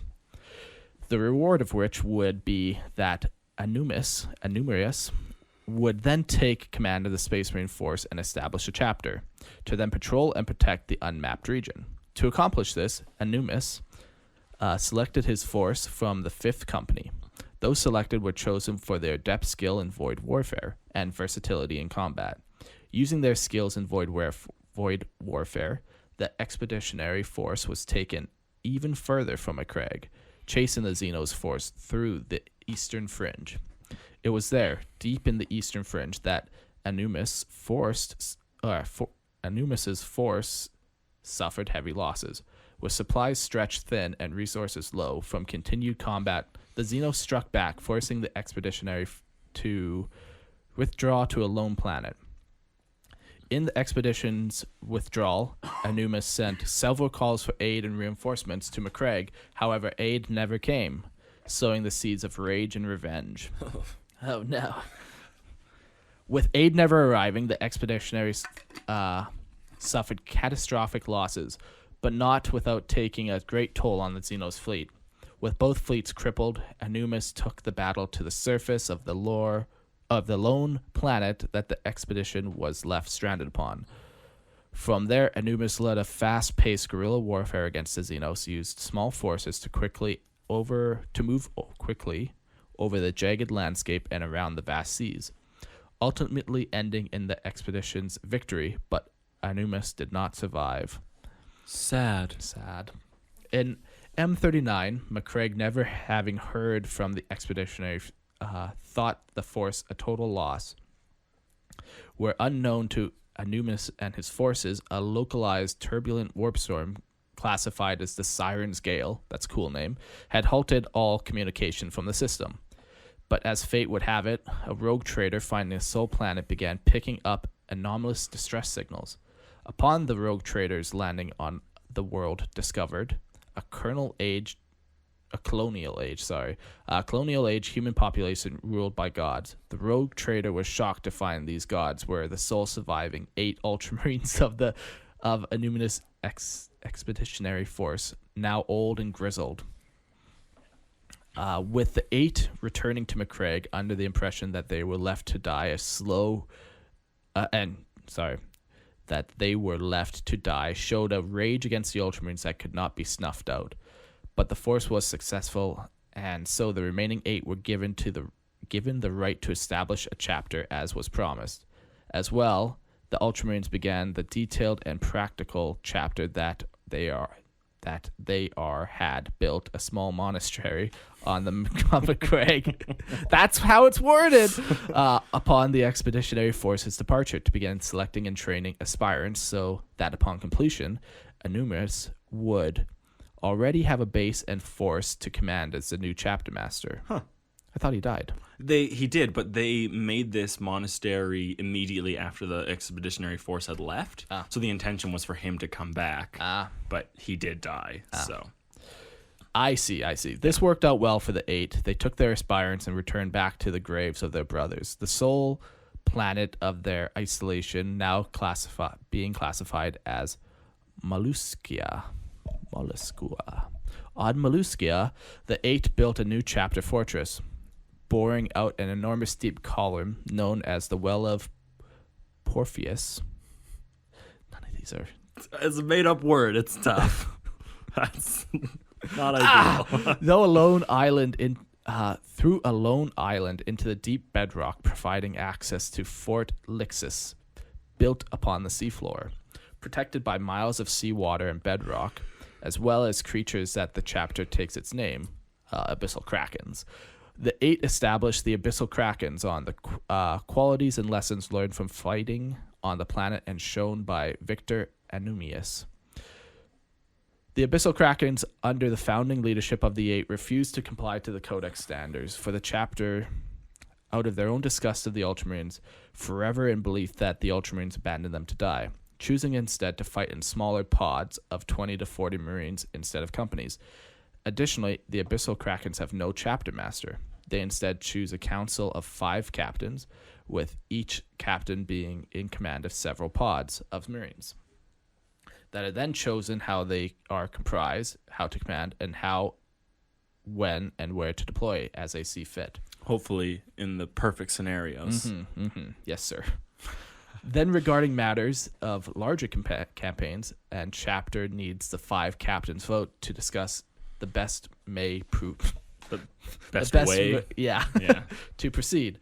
The reward of which would be that Anumius would then take command of the Space Marine force and establish a chapter to then patrol and protect the unmapped region. To accomplish this, Anumius selected his force from the 5th Company. Those selected were chosen for their depth skill in void warfare and versatility in combat. Using their skills in void warfare, the expeditionary force was taken even further from a crag, chasing the Xenos force through the eastern fringe. It was there, deep in the eastern fringe, that Anumius's force suffered heavy losses. With supplies stretched thin and resources low from continued combat, the Xenos struck back, forcing the expeditionary to withdraw to a lone planet. In the expedition's withdrawal, Anumius sent several calls for aid and reinforcements to McCraig. However, aid never came, sowing the seeds of rage and revenge. Oh no. With aid never arriving, the expeditionaries suffered catastrophic losses, but not without taking a great toll on the Xenos fleet. With both fleets crippled, Anumius took the battle to the surface of the lone planet that the expedition was left stranded upon. From there, Anumius led a fast-paced guerrilla warfare against the Xenos, used small forces to move quickly over the jagged landscape and around the vast seas, ultimately ending in the expedition's victory, but Anumius did not survive. Sad. In M39, McCraig, never having heard from the expeditionary, thought the force a total loss. Where unknown to Anumius and his forces, a localized turbulent warp storm classified as the Siren's Gale, that's a cool name, had halted all communication from the system. But as fate would have it, a rogue trader finding a soul planet began picking up anomalous distress signals. Upon the rogue traders landing on the world discovered, a colonial age human population ruled by gods. The rogue trader was shocked to find these gods were the sole surviving 8 Ultramarines of Anumius' expeditionary force, now old and grizzled. With the 8 returning to McCraig under the impression that they were left to die a slow that they were left to die showed a rage against the Ultramarines that could not be snuffed out. But the Force was successful, and so the remaining 8 were given the right to establish a chapter as was promised. As well, the Ultramarines began the detailed and practical chapter that they had built a small monastery on the McCraig. That's how it's worded. Upon the Expeditionary Force's departure to begin selecting and training aspirants, so that upon completion, Anumis would already have a base and force to command as the new chapter master. Huh. I thought he died. He did, but they made this monastery immediately after the Expeditionary Force had left. So the intention was for him to come back. But he did die. So I see. This worked out well for the 8. They took their aspirants and returned back to the graves of their brothers. The sole planet of their isolation now being classified as Molluskia. On Molluskia, the 8 built a new chapter fortress, boring out an enormous deep column known as the Well of Porpheus. None of these are... It's a made-up word. It's tough. That's not ideal. Through a lone island into the deep bedrock, providing access to Fort Lixus, built upon the seafloor, protected by miles of seawater and bedrock, as well as creatures that the chapter takes its name, Abyssal Krakens. The 8 established the Abyssal Krakens on the qualities and lessons learned from fighting on the planet and shown by Victor Anumius. The Abyssal Krakens, under the founding leadership of the 8, refused to comply to the Codex standards for the chapter out of their own disgust of the Ultramarines, forever in belief that the Ultramarines abandoned them to die, choosing instead to fight in smaller pods of 20 to 40 Marines instead of companies. Additionally, the Abyssal Krakens have no chapter master. They instead choose a council of 5 captains, with each captain being in command of several pods of Marines that are then chosen how they are comprised, how to command, and how, when, and where to deploy as they see fit. Hopefully in the perfect scenarios. Yes, sir. Then regarding matters of larger campaigns, and chapter needs the 5 captains vote to discuss the best may prove... The best way. Yeah. To proceed.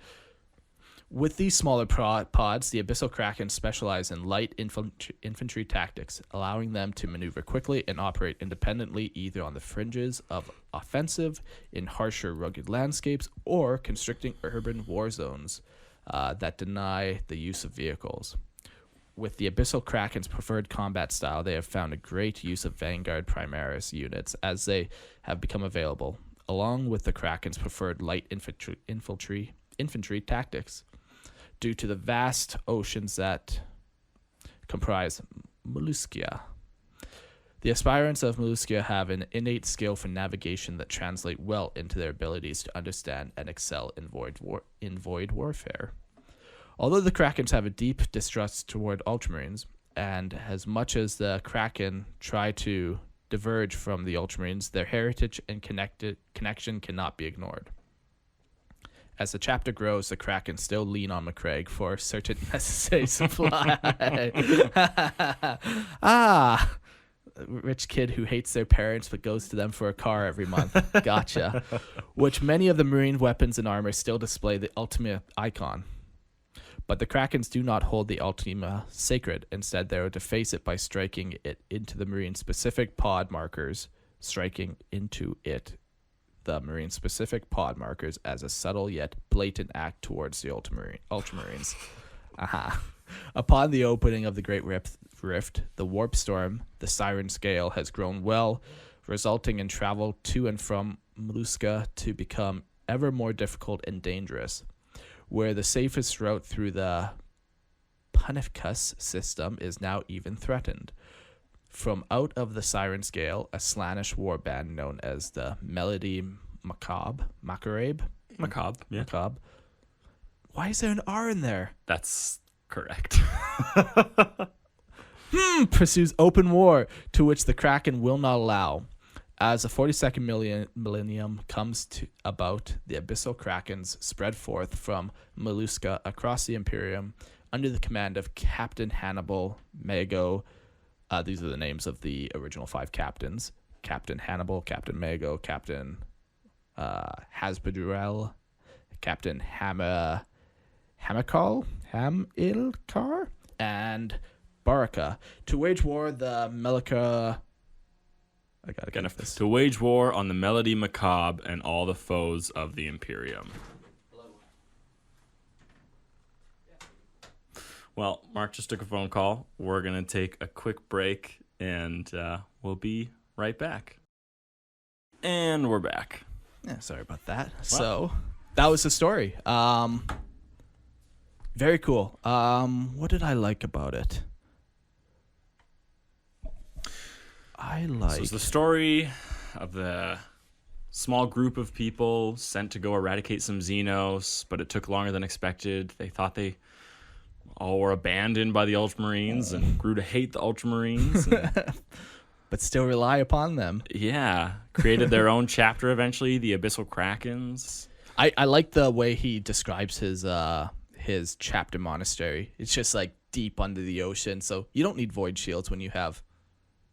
With these smaller pods, the Abyssal Kraken specialize in light infantry tactics, allowing them to maneuver quickly and operate independently either on the fringes of offensive in harsher, rugged landscapes or constricting urban war zones that deny the use of vehicles. With the Abyssal Kraken's preferred combat style, they have found a great use of Vanguard Primaris units as they have become available, along with the Kraken's preferred light infantry tactics, due to the vast oceans that comprise Molluskia. The aspirants of Molluskia have an innate skill for navigation that translate well into their abilities to understand and excel in void warfare. Although the Krakens have a deep distrust toward Ultramarines, and as much as the Kraken try to diverge from the Ultramarines, their heritage and connection cannot be ignored. As the chapter grows, the Kraken still lean on McCraig for certain necessary supply. Rich kid who hates their parents but goes to them for a car every month. Gotcha. Which many of the Marine weapons and armor still display the Ultima icon. But the Krakens do not hold the Ultima sacred. Instead, they are to deface it by striking it into the Marine-specific pod markers, the Marine-specific pod markers as a subtle yet blatant act towards the Ultramarines. Upon the opening of the Great Rift, the Warp Storm, the Siren Scale, has grown well, resulting in travel to and from Molluskia to become ever more difficult and dangerous, where the safest route through the Punicus system is now even threatened. From out of the Siren Scale, a Slaanesh warband known as the Melody Macabre. Why is there an R in there? That's correct. Pursues open war, to which the Kraken will not allow. As the 42nd millennium comes about, the Abyssal Krakens spread forth from Molluskia across the Imperium under the command of Captain Hannibal Mago. These are the names of the original 5 captains. Captain Hannibal, Captain Mago, Captain Hasbadrel, Captain Hamilcar, and Baraka to wage war the Melika. I gotta get this. To wage war on the Melody Macabre and all the foes of the Imperium. Well, Mark just took a phone call. We're going to take a quick break, and we'll be right back. And we're back. Yeah, sorry about that. So, that was the story. Very cool. What did I like about it? So it's the story of the small group of people sent to go eradicate some Xenos, but it took longer than expected. They thought they all were abandoned by the Ultramarines and grew to hate the Ultramarines. But still rely upon them. Yeah. Created their own chapter eventually, the Abyssal Krakens. I like the way he describes his chapter monastery. It's just like deep under the ocean, so you don't need void shields when you have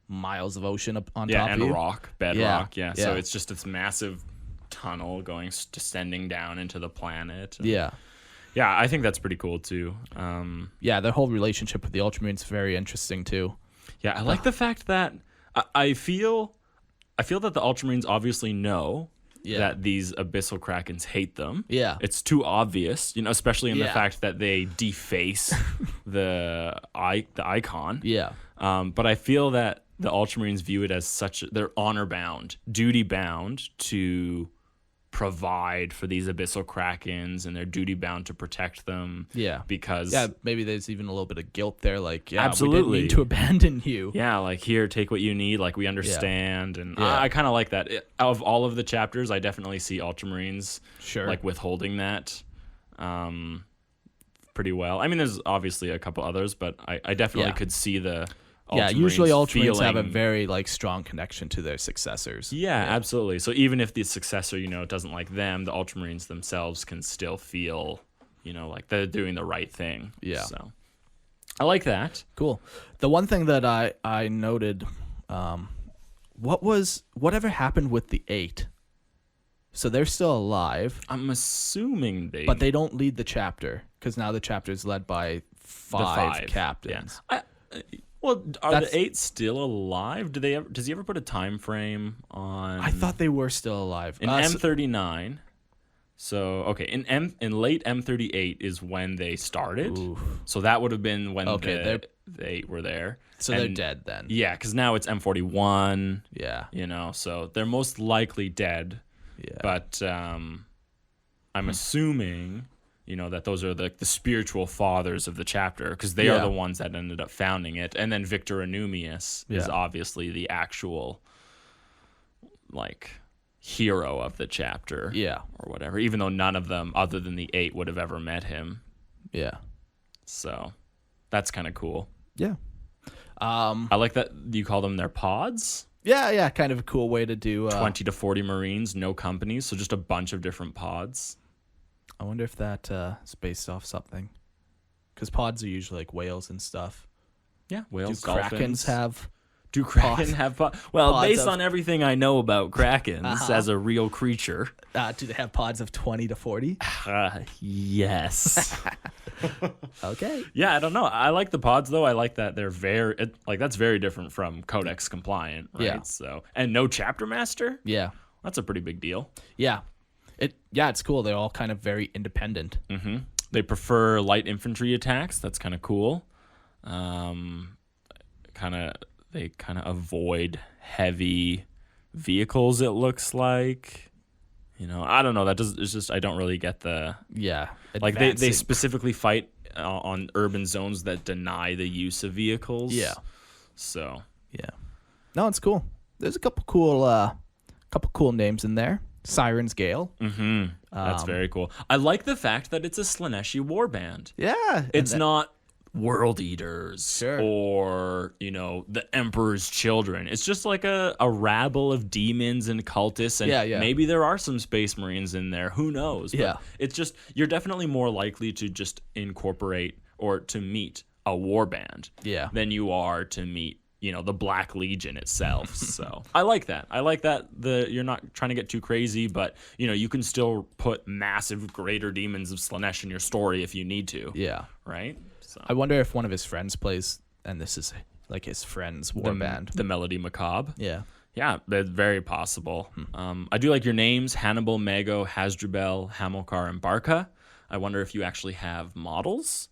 miles of ocean up on top of you. Yeah, and rock, bedrock. Yeah. So it's just this massive tunnel going descending down into the planet. Yeah, I think that's pretty cool too. Their whole relationship with the Ultramarines is very interesting too. Yeah, I like the fact that I feel that the Ultramarines obviously know that these Abyssal Krakens hate them. Yeah. It's too obvious, especially in the fact that they deface the icon. Yeah. But I feel that the Ultramarines view it as they're honor-bound, duty-bound to provide for these Abyssal Krakens, and they're duty-bound to protect them. Yeah. Because... Yeah, maybe there's even a little bit of guilt there, like, absolutely. We didn't mean to abandon you. Yeah, like, here, take what you need, like, we understand, and Yeah. I kind of like that. Out of all of the chapters, I definitely see Ultramarines, like, withholding that pretty well. I mean, there's obviously a couple others, but I definitely could see the... usually Ultramarines have a very strong connection to their successors. Yeah, absolutely. So even if the successor, doesn't like them, the Ultramarines themselves can still feel, like they're doing the right thing. Yeah. So I like that. Cool. The one thing that I noted, whatever happened with the 8? So they're still alive. I'm assuming but they don't lead the chapter because now the chapter is led by 5 captains. Yeah. Well, are the 8 still alive? Does he ever put a time frame on? I thought they were still alive. In M39. So okay, in late M38 is when they started. Ooh. So that would have been when they were there. So they're dead then. Yeah, because now it's M41. Yeah. So they're most likely dead. Yeah. But I'm assuming. That those are the spiritual fathers of the chapter because they are the ones that ended up founding it. And then Victor Anumius is obviously the actual, hero of the chapter. Yeah. Or whatever, even though none of them, other than the 8, would have ever met him. Yeah. So that's kind of cool. Yeah. I like that you call them their pods. Yeah, kind of a cool way to do... 20 to 40 Marines, no companies, so just a bunch of different pods. I wonder if that is based off something. Because pods are usually like whales and stuff. Yeah, whales, do Krakens dolphins. Do Kraken have pods? Well, pods based on everything I know about Krakens as a real creature. Do they have pods of 20 to 40? Yes. Okay. Yeah, I don't know. I like the pods, though. I like that they're that's very different from Codex compliant, right? Yeah. So, and no chapter master? Yeah. That's a pretty big deal. Yeah. It's cool. They're all kind of very independent. Mm-hmm. They prefer light infantry attacks. That's kind of cool. They kind of avoid heavy vehicles. It looks like, I don't know. It's just I don't really get the they specifically fight on urban zones that deny the use of vehicles. Yeah. So yeah. No, it's cool. There's a couple cool names in there. Siren's Gale. Mm-hmm. That's very cool. I like the fact that it's a Slaneshi warband. Yeah. It's not World Eaters Sure. or, the Emperor's Children. It's just like a rabble of demons and cultists. And maybe there are some Space Marines in there. Who knows? But it's just, you're definitely more likely to just incorporate or to meet a warband Yeah. than you are to meet, the Black Legion itself. So I like that. You're not trying to get too crazy, but you can still put massive greater demons of Slanesh in your story if you need to. Yeah. Right? So I wonder if one of his friends plays, and this is like his friend's warband. the Melody Macabre. Yeah. Yeah, that's very possible. I do like your names: Hannibal, Mago, Hasdrubal, Hamilcar, and Barca. I wonder if you actually have models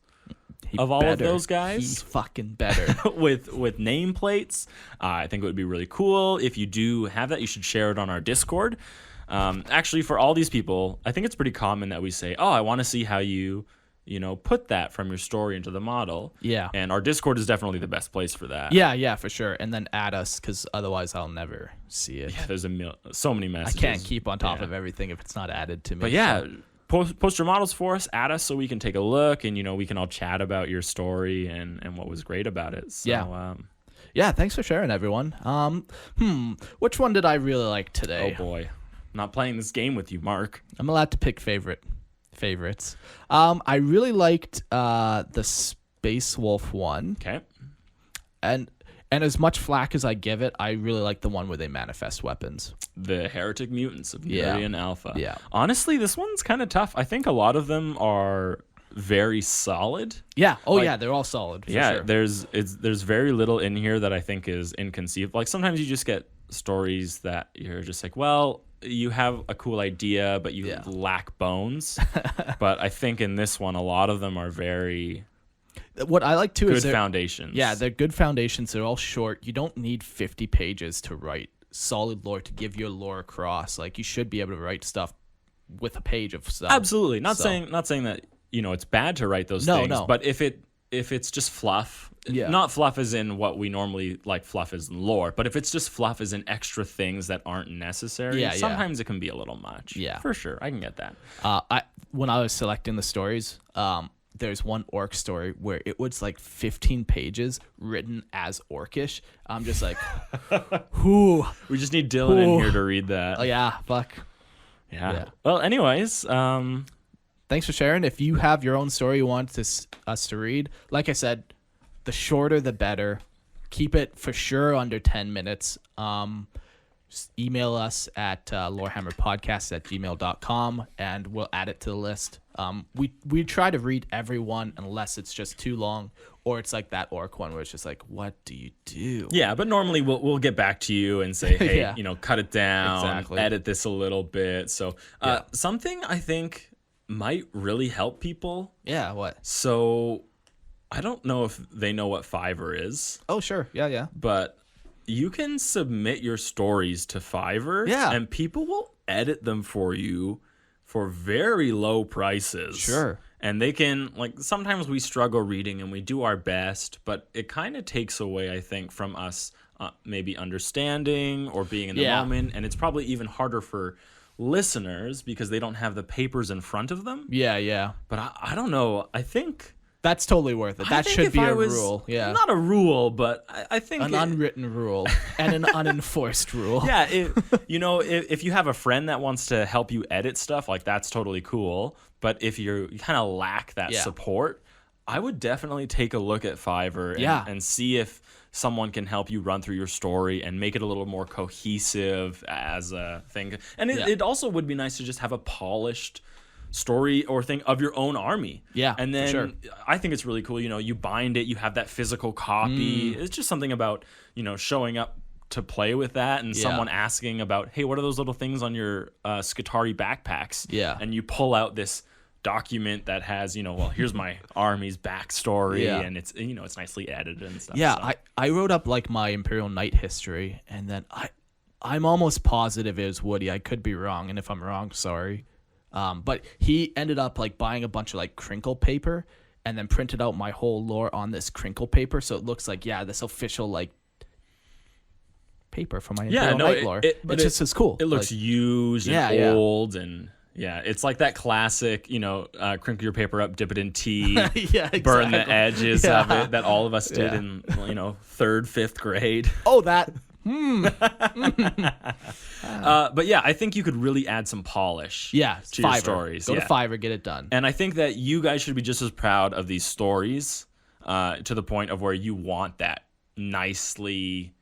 of all of those guys. He's fucking better. with nameplates. I think it would be really cool. If you do have that, you should share it on our Discord. Actually, for all these people, I think it's pretty common that we say, I want to see how you put that from your story into the model. Yeah. And our Discord is definitely the best place for that. Yeah, for sure. And then add us, because otherwise I'll never see it. Yeah, there's so many I messages. can't keep on top of everything if it's not added to me. But yeah, post your models for us, add us so we can take a look, and we can all chat about your story and what was great about it. So, yeah, thanks for sharing, everyone. Which one did I really like today? Oh boy, I'm not playing this game with you, Mark. I'm allowed to pick favorites. I really liked the Space Wolf one. Okay. And as much flack as I give it, I really like the one where they manifest weapons. The Heretic Mutants of Nurien Alpha. Yeah. Honestly, this one's kind of tough. I think a lot of them are very solid. Yeah. Oh, yeah. They're all solid. For sure. There's very little in here that I think is inconceivable. Like sometimes you just get stories that you're just like, well, you have a cool idea, but you lack bones. But I think in this one, a lot of them are very... What I like too is good foundations. Yeah, they're good foundations. They're all short. You don't need 50 pages to write solid lore, to give your lore across. Like you should be able to write stuff with a page of stuff. Absolutely. Not saying that it's bad to write those things. No. But if it's just fluff, not fluff as in what we normally like fluff as in lore, but if it's just fluff as in extra things that aren't necessary, sometimes it can be a little much. Yeah, for sure, I can get that. When I was selecting the stories, there's one orc story where it was like 15 pages written as orcish. I'm just like, whoo. We just need Dylan in here to read that. Oh yeah, fuck. Yeah. Well, anyways, thanks for sharing. If you have your own story you want us to read, like I said, the shorter the better. Keep it for sure under 10 minutes. Just email us at lorehammerpodcast@gmail.com and we'll add it to the list. We try to read every one unless it's just too long or it's like that orc one where it's just like, what do you do? Yeah, but normally we'll get back to you and say, hey, cut it down, Exactly. edit this a little bit. So something I think might really help people. Yeah, what? So I don't know if they know what Fiverr is. Oh, sure. Yeah. But you can submit your stories to Fiverr, and people will edit them for you for very low prices. Sure. And they can, sometimes we struggle reading and we do our best, but it kind of takes away, I think, from us maybe understanding or being in the moment. And it's probably even harder for listeners because they don't have the papers in front of them. Yeah. But I don't know. I think... That's totally worth it. That should be a rule. Yeah. Not a rule, but I think... An unwritten rule and an unenforced rule. Yeah. If you have a friend that wants to help you edit stuff, that's totally cool. But if you kind of lack that support, I would definitely take a look at Fiverr and see if someone can help you run through your story and make it a little more cohesive as a thing. And it also would be nice to just have a polished story or thing of your own army. Yeah, and then for sure. I think it's really cool. You bind it, you have that physical copy. It's just something about showing up to play with that, and someone asking about, hey, what are those little things on your Skitarii backpacks? Yeah, and you pull out this document that has here's my army's backstory, and it's it's nicely edited and stuff. I wrote up my Imperial Knight history, and then I'm almost positive it was Woody. I could be wrong, and if I'm wrong, sorry. But he ended up buying a bunch of crinkle paper and then printed out my whole lore on this crinkle paper, so it looks like this official paper for my Imperial Knight lore. But it's just as cool. It looks used and old, and it's like that classic, crinkle your paper up, dip it in tea, burn the edges of it that all of us did in 3rd, 5th grade. Oh, that But yeah, I think you could really add some polish. Yeah, to your Fiverr. stories. Go yeah. to Fiverr, get it done. And I think that you guys should be just as proud of these stories, to the point of where you want that nicely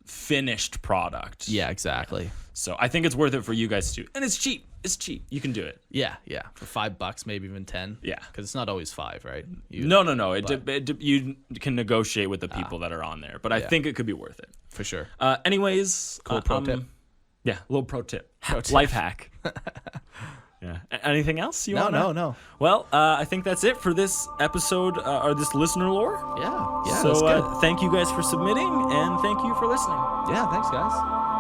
finished product. Yeah, exactly. So I think it's worth it for you guys too, and it's cheap. It's cheap. You can do it. Yeah, for $5, maybe even 10. Yeah. Because it's not always 5, right? No. You can negotiate with the people that are on there, but I think it could be worth it. For sure. Anyways, Cool pro tip. Yeah, little pro tip. Pro tip. Life hack. Yeah. Anything else you want? No. Well, I think that's it for this episode or this listener lore. Yeah, So that's good. thank you guys for submitting, and thank you for listening. Yeah, thanks, guys.